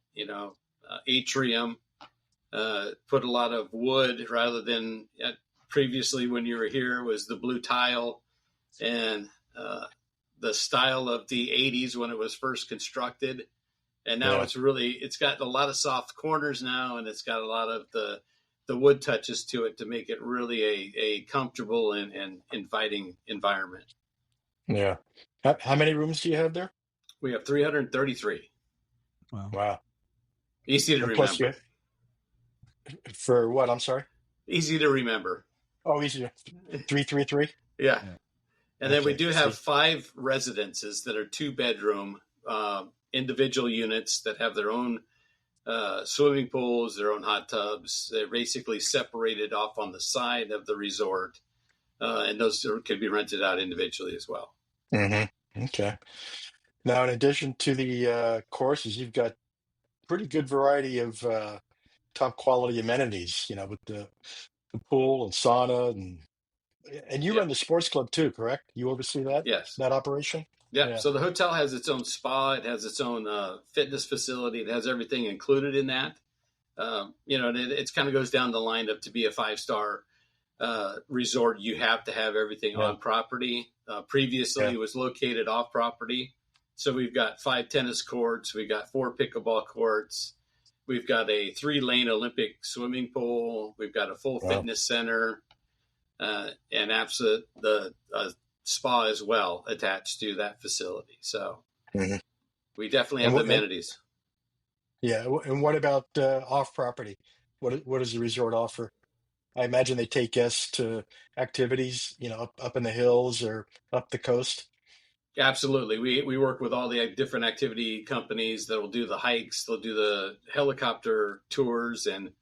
atrium, put a lot of wood rather than previously when you were here was the blue tile and the style of the 80s when it was first constructed. And now it's got a lot of soft corners now, and it's got a lot of the wood touches to it to make it really a comfortable and inviting environment. Yeah. How many rooms do you have there? We have 333. Wow. Easy to remember. For what? I'm sorry? Easy to remember. Oh, easy. 333? Yeah. And then we do have 5 residences that are 2-bedroom individual units that have their own swimming pools, their own hot tubs. They're basically separated off on the side of the resort, and those could be rented out individually as well. Mm-hmm. Okay. Now, in addition to the courses, you've got pretty good variety of top quality amenities. With the pool and sauna, and you run the sports club too, correct? You oversee that? Yes. That operation? Yeah. So the hotel has its own spa. It has its own fitness facility. It has everything included in that. It kind of goes down the line of to be a 5-star resort. You have to have everything on property. Previously, it was located off property. So we've got 5 tennis courts. We've got 4 pickleball courts. We've got a 3-lane Olympic swimming pool. We've got a full fitness center, and the spa as well attached to that facility. So we definitely have amenities. Yeah. And what about off property? What does the resort offer? I imagine they take guests to activities, up in the hills or up the coast. Absolutely. We work with all the different activity companies that will do the hikes. They'll do the helicopter tours. And,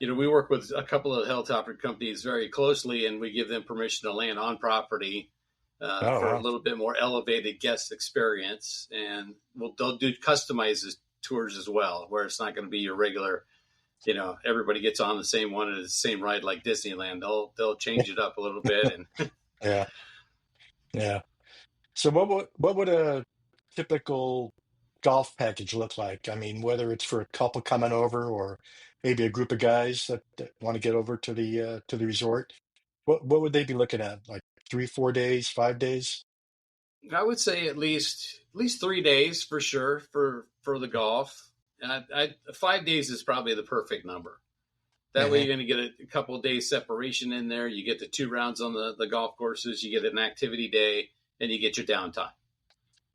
we work with a couple of helicopter companies very closely, and we give them permission to land on property for a little bit more elevated guest experience. And they'll do customized tours as well, where it's not going to be your regular everybody gets on the same one and it's the same ride like Disneyland. They'll change it up a little bit. And Yeah. Yeah. So what would a typical golf package look like? I mean, whether it's for a couple coming over or maybe a group of guys that want to get over to the resort, what would they be looking at? Like 3, 4 days, 5 days? I would say at least 3 days for sure for the golf. 5 days is probably the perfect number. That way Hmm. you're going to get a couple of days separation in there. You get the 2 rounds on the golf courses. You get an activity day, and you get your downtime.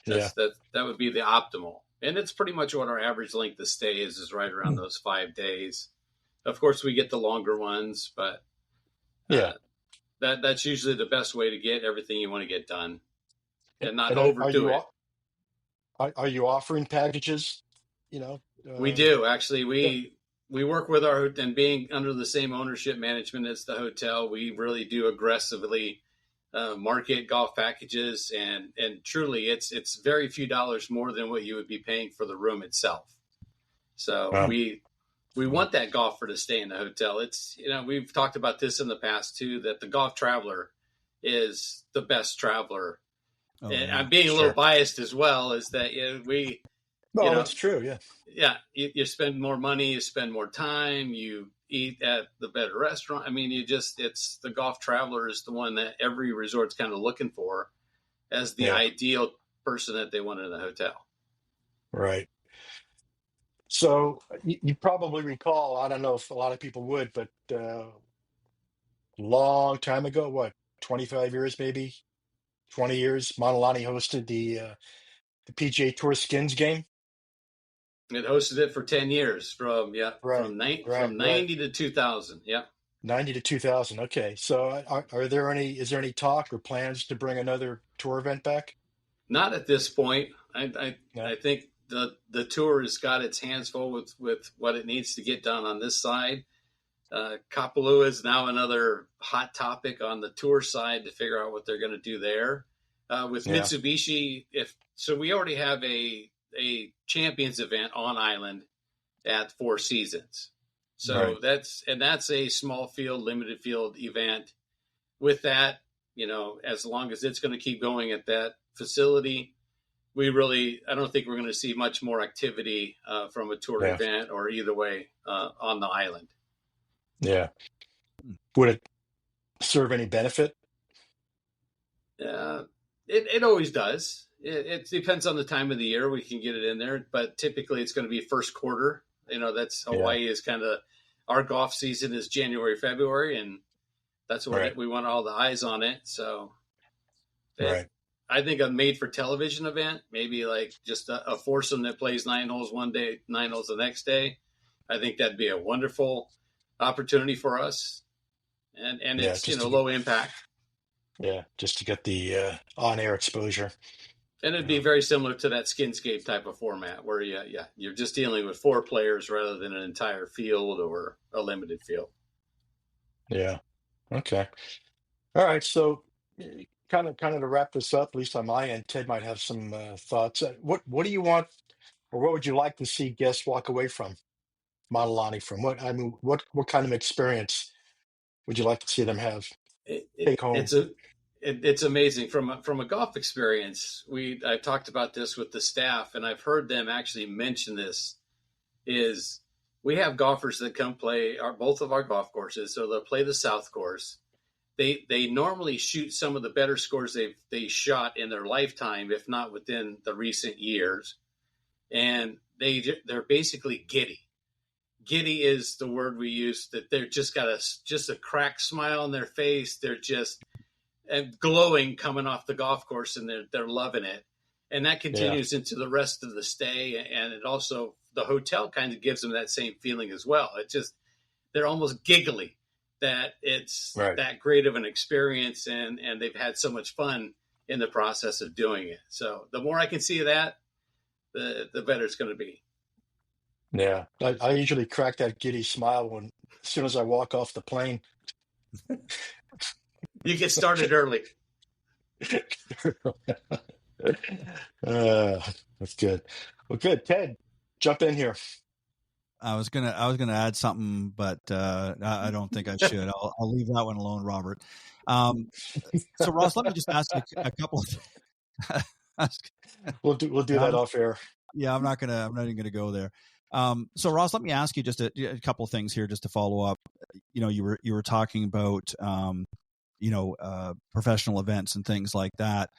Yeah. That would be the optimal, and it's pretty much what our average length of stay is right around Mm. those 5 days. Of course, we get the longer ones, but Yeah. that's usually the best way to get everything you want to get done and not And overdo it. are you offering packages? You know, We uh, do actually. yeah. We work with and being under the same ownership management as the hotel, we really do aggressively market golf packages, and truly, it's very few dollars more than what you would be paying for the room itself. So Wow. we want that golfer to stay in the hotel. It's we've talked about this in the past too, that the golf traveler is the best traveler. Oh, And yeah. I'm being a little Sure. biased as well, is that we you No, know it's true. Yeah. yeah, you spend more money, you spend more time, you eat at the better restaurant. I mean, it's the golf traveler is the one that every resort's kind of looking for as the Yeah. ideal person that they want in the hotel. Right. So you probably recall, I don't know if a lot of people would, but long time ago, what, 25 years maybe, 20 years, Mauna Lani hosted the PGA Tour skins game. It hosted it for 10 years Right, from right, right. 90 to 2000. Yeah. 90 to 2000. Okay. So is there any talk or plans to bring another tour event back? Not at this point. No. I think the tour has got its hands full with what it needs to get done on this side. Kapalua is now another hot topic on the tour side to figure out what they're going to do there. With Yeah. Mitsubishi, we already have a champions event on island at Four Seasons. So Right. that's a small field, limited field event. With that, as long as it's going to keep going at that facility, I don't think we're going to see much more activity from a tour Yeah. event or either way on the island. Yeah. Would it serve any benefit? It always does. It depends on the time of the year we can get it in there, but typically it's going to be first quarter. That's Yeah. Hawaii is kind of our golf season is January, February, and that's what Right. we want all the eyes on it. So Right. I think a made for television event, maybe like just a foursome that plays 9 holes one day, 9 holes the next day. I think that'd be a wonderful opportunity for us. And Yeah. it's, low impact. Just to get the on-air exposure. And it'd be very similar to that Skinscape type of format where you're just dealing with 4 players rather than an entire field or a limited field. Yeah. Okay. All right. So, kind of to wrap this up, at least on my end, Ted might have some thoughts. What do you want, or what would you like to see guests walk away from Mauna Lani from? What kind of experience would you like to see them have take home? It's amazing from a golf experience. I've talked about this with the staff, and I've heard them actually mention this. Is we have golfers that come play both of our golf courses, so they'll play the South Course. They normally shoot some of the better scores they shot in their lifetime, if not within the recent years, and they're basically giddy. Giddy is the word we use. That they're just got a cracked smile on their face. They're just glowing coming off the golf course, and they're loving it. And that continues into the rest of the stay. And it also, the hotel kind of gives them that same feeling as well. They're almost giggly that it's Right. that great of an experience, and they've had so much fun in the process of doing it. So the more I can see of that, the better it's going to be. Yeah. I usually crack that giddy smile as soon as I walk off the plane. You get started early. That's good. Well, good. Ted, jump in here. I was gonna add something, but I don't think I should. I'll leave that one alone, Robert. So Ross, let me just ask you a couple of. We'll do that off air. Yeah, I'm not even gonna go there. So Ross, let me ask you just a couple of things here, just to follow up. You were talking about professional events and things like that.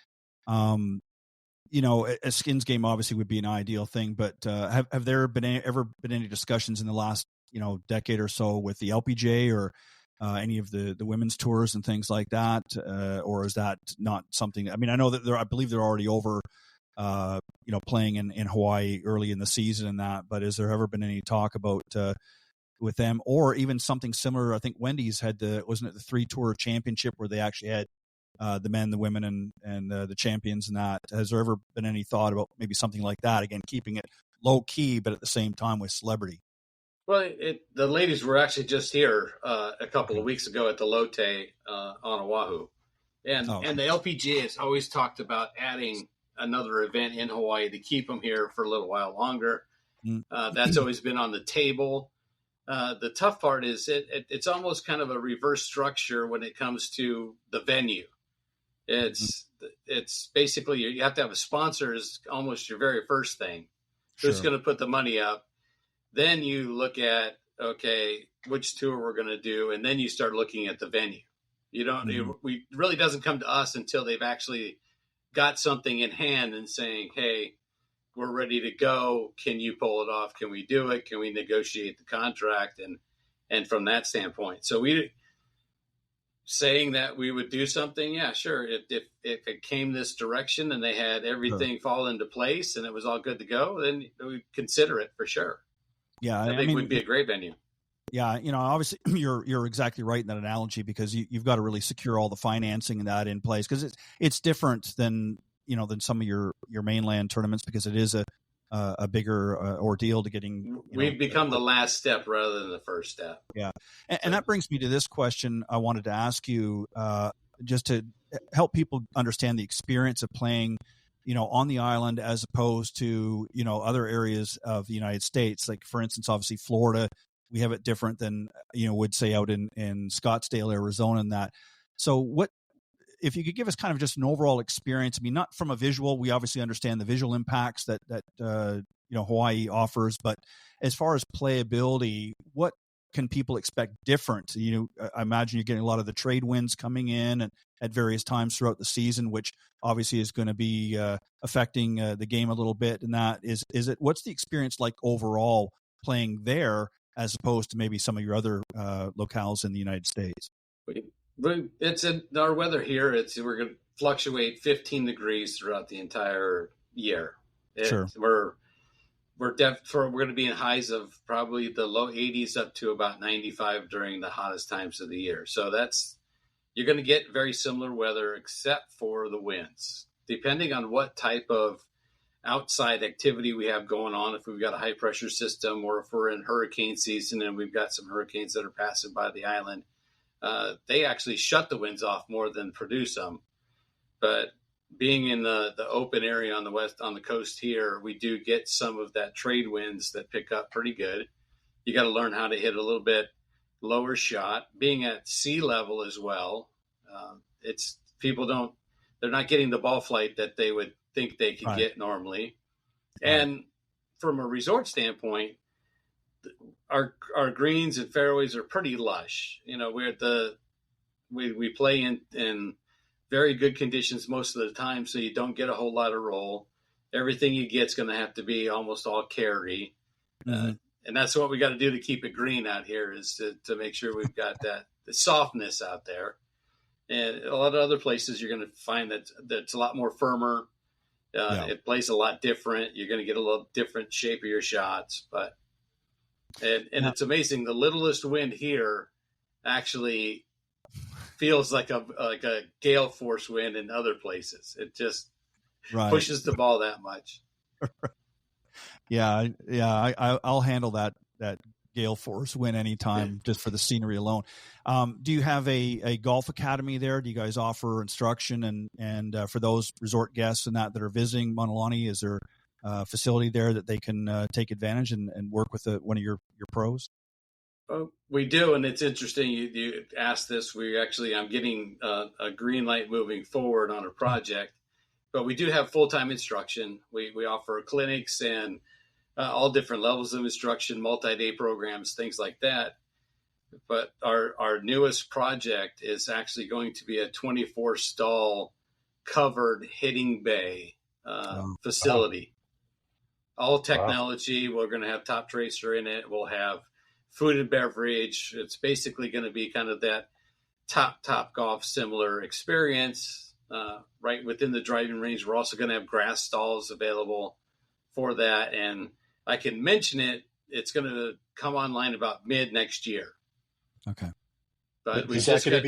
A skins game obviously would be an ideal thing, but have there ever been any discussions in the last decade or so with the LPGA or any of the women's tours and things like that, or is that not something? I mean, I know that I believe they're already over, playing in Hawaii early in the season and that, but has there ever been any talk about with them, or even something similar? I think Wendy's had wasn't it the 3-tour championship where they actually had the men, the women, and the champions and that. Has there ever been any thought about maybe something like that? Again, keeping it low key, but at the same time with celebrity. Well, the ladies were actually just here a couple of weeks ago at the Lotte on Oahu. And the LPGA has always talked about adding another event in Hawaii to keep them here for a little while longer. That's always been on the table. The tough part is it's almost kind of a reverse structure when it comes to the venue. It's basically you have to have a sponsor is almost your very first thing. Who's going to put the money up? Then you look at, okay, which tour we're going to do, and then you start looking at the venue. It really doesn't come to us until they've actually got something in hand and saying, hey, we're ready to go. Can you pull it off? Can we do it? Can we negotiate the contract? And from that standpoint, so we saying that we would do something. Yeah, sure. If it came this direction and they had everything fall into place and it was all good to go, then we'd consider it for sure. Yeah. I think it would be a great venue. Yeah. Obviously you're exactly right in that analogy, because you've got to really secure all the financing and that in place, because it's different than some of your mainland tournaments, because it is a bigger ordeal to getting. We've become the last step rather than the first step. Yeah. And that brings me to this question I wanted to ask you, just to help people understand the experience of playing, on the island as opposed to, other areas of the United States. Like, for instance, obviously Florida, we have it different than, would say out in Scottsdale, Arizona, and that. So if you could give us kind of just an overall experience, I mean, not from a visual, we obviously understand the visual impacts that Hawaii offers, but as far as playability, what can people expect different? I imagine you're getting a lot of the trade winds coming in at various times throughout the season, which obviously is going to be affecting the game a little bit. And that is it. What's the experience like overall playing there as opposed to maybe some of your other locales in the United States? It's in our weather here. We're going to fluctuate 15 degrees throughout the entire year. Sure. We're going to be in highs of probably the low 80s up to about 95 during the hottest times of the year. So you're going to get very similar weather except for the winds, depending on what type of outside activity we have going on. If we've got a high pressure system, or if we're in hurricane season and we've got some hurricanes that are passing by the island, they actually shut the winds off more than produce them. But being in the open area on the coast here, we do get some of that trade winds that pick up pretty good. You got to learn how to hit a little bit lower shot. Being at sea level as well, they're not getting the ball flight that they would think they could get normally. And from a resort standpoint, our greens and fairways are pretty lush. We play in very good conditions most of the time, so you don't get a whole lot of roll. Everything you get is going to have to be almost all carry. And that's what we got to do to keep it green out here, is to make sure we've got the softness out there. And a lot of other places you're going to find that it's a lot more firmer. It plays a lot different. You're going to get a little different shape of your shots, and it's amazing. The littlest wind here actually feels like a gale force wind in other places. It just pushes the ball that much. I'll handle that gale force wind anytime, just for the scenery alone. Do you have a golf academy there? Do you guys offer instruction and for those resort guests and that are visiting Mauna Lani? Is there facility there that they can take advantage and work with one of your pros? We do, and it's interesting you asked this. I'm getting a green light moving forward on a project, but we do have full-time instruction. We offer clinics and all different levels of instruction, multi-day programs, things like that. But our newest project is actually going to be a 24-stall covered hitting bay facility. All technology. Wow. We're going to have Top Tracer in it. We'll have food and beverage. It's basically going to be kind of that top golf similar experience right within the driving range. We're also going to have grass stalls available for that. And I can mention it. It's going to come online about mid next year. Okay. But is that going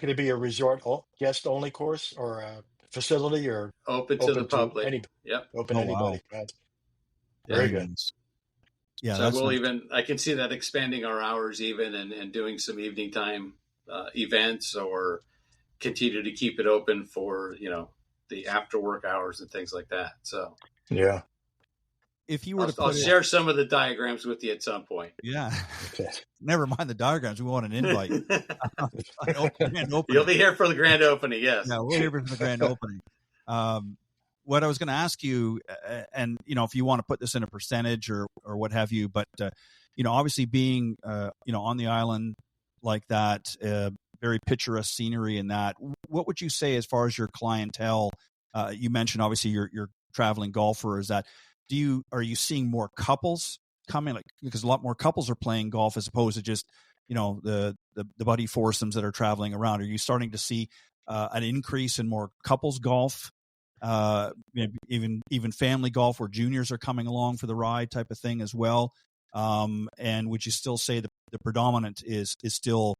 to be a resort guest only course or a facility or open to the public? Yep. Open to anybody. Wow. Very good. Yeah. So I can see that expanding our hours even and doing some evening time events or continue to keep it open for, the after work hours and things like that. So, yeah. If you were I'll share some of the diagrams with you at some point. Yeah. Okay. Never mind the diagrams. We want an invite. You'll be here for the grand opening. Yes. Yeah. We're here for the grand opening. What I was going to ask you, and if you want to put this in a percentage or what have you, but obviously being on the island like that, very picturesque scenery and that, what would you say as far as your clientele? You mentioned obviously you're traveling golfer. Is that are you seeing more couples coming? Because a lot more couples are playing golf as opposed to just the buddy foursomes that are traveling around. Are you starting to see an increase in more couples golf? Even family golf where juniors are coming along for the ride type of thing as well. And would you still say the predominant is still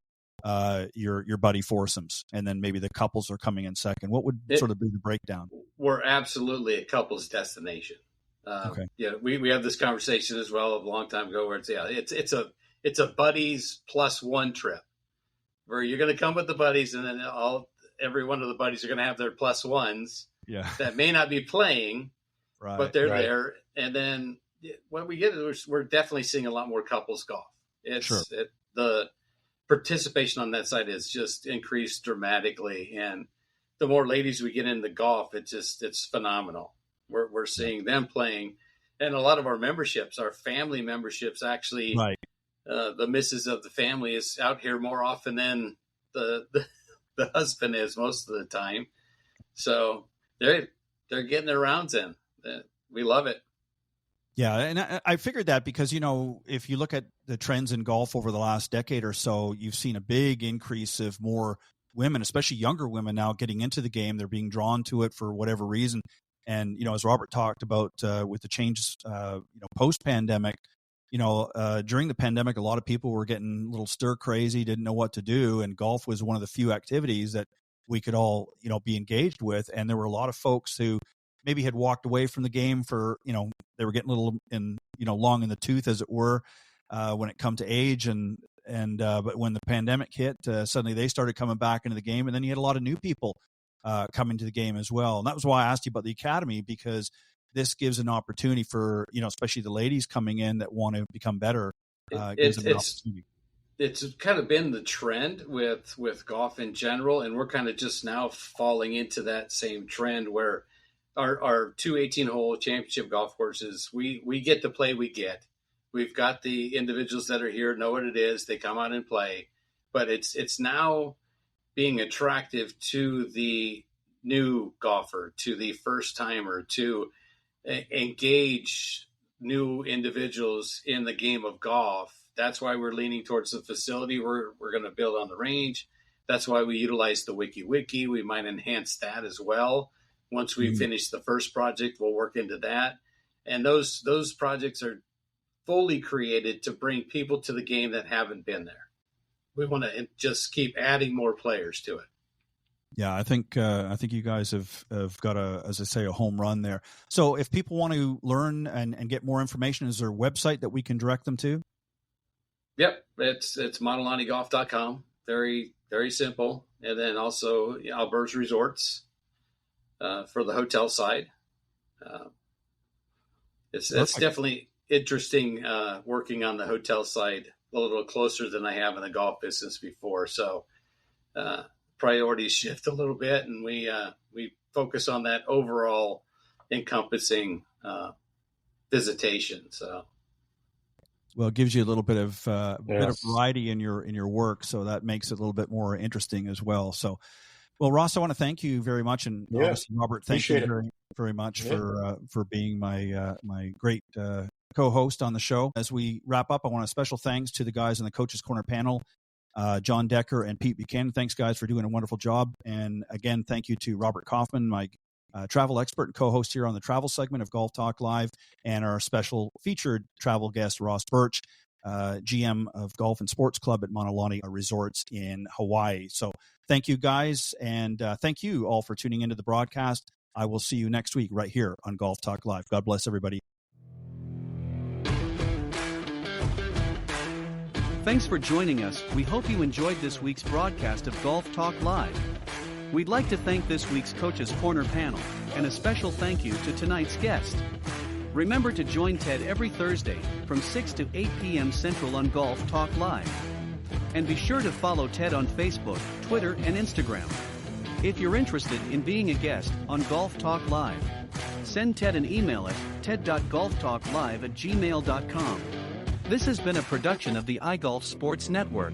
your buddy foursomes, and then maybe the couples are coming in second? What would sort of be the breakdown? We're absolutely a couples destination. Okay. Yeah, we have this conversation as well a long time ago where it's a buddies plus one trip where you're going to come with the buddies and then every one of the buddies are going to have their plus ones. Yeah. That may not be playing, right, but they're there. And then what we get is we're definitely seeing a lot more couples golf. The participation on that side is just increased dramatically. And the more ladies we get into golf, it's phenomenal. We're seeing them playing. And a lot of our memberships, our family memberships, actually, right. The missus of the family is out here more often than the husband is most of the time. So they're getting their rounds in. We love it. Yeah, and I figured that because, if you look at the trends in golf over the last decade or so, you've seen a big increase of more women, especially younger women now getting into the game. They're being drawn to it for whatever reason. And, as Robert talked about with the changes, post-pandemic, during the pandemic, a lot of people were getting a little stir crazy, didn't know what to do. And golf was one of the few activities that we could all, be engaged with. And there were a lot of folks who maybe had walked away from the game for, they were getting a little long in the tooth, as it were, when it come to age. But when the pandemic hit, suddenly they started coming back into the game. And then you had a lot of new people coming to the game as well. And that was why I asked you about the academy, because this gives an opportunity for, especially the ladies coming in that want to become better. Gives them an opportunity. It's kind of been the trend with golf in general, and we're kind of just now falling into that same trend where our 2 18-hole championship golf courses, we get to play, we've got the individuals that are here, know what it is, they come out and play, but it's now being attractive to the new golfer, to the first timer, to engage new individuals in the game of golf. That's why we're leaning towards the facility we're going to build on the range. That's why we utilize the wiki. We might enhance that as well. Once we finish the first project, we'll work into that. And those projects are fully created to bring people to the game that haven't been there. We want to just keep adding more players to it. Yeah, I think you guys have got a home run there. So if people want to learn and get more information, is there a website that we can direct them to? Yep, it's MaunaLaniGolf.com. Very, very simple. And then also Birch Resorts for the hotel side. It's definitely interesting working on the hotel side a little closer than I have in the golf business before. So priorities shift a little bit, and we focus on that overall encompassing visitation. So, well, it gives you a little bit of variety in your work, so that makes it a little bit more interesting as well. So, well, Ross, I want to thank you very much, and obviously, Robert, thank you very, very much for being my great co-host on the show. As we wrap up, I want a special thanks to the guys in the Coaches Corner panel, Jon Decker and Pete Buchanan. Thanks, guys, for doing a wonderful job. And again, thank you to Robert Kaufman, my travel expert and co-host here on the travel segment of Golf Talk Live, and our special featured travel guest, Ross Birch, GM of Golf and Sports Club at Mauna Lani Resorts in Hawaii. So thank you, guys, and thank you all for tuning into the broadcast. I will see you next week right here on Golf Talk Live. God bless everybody. Thanks for joining us. We hope you enjoyed this week's broadcast of Golf Talk Live. We'd like to thank this week's Coaches Corner panel, and a special thank you to tonight's guest. Remember to join Ted every Thursday from 6 to 8 p.m. Central on Golf Talk Live. And be sure to follow Ted on Facebook, Twitter, and Instagram. If you're interested in being a guest on Golf Talk Live, send Ted an email at ted.golftalklive@gmail.com. This has been a production of the iGolf Sports Network.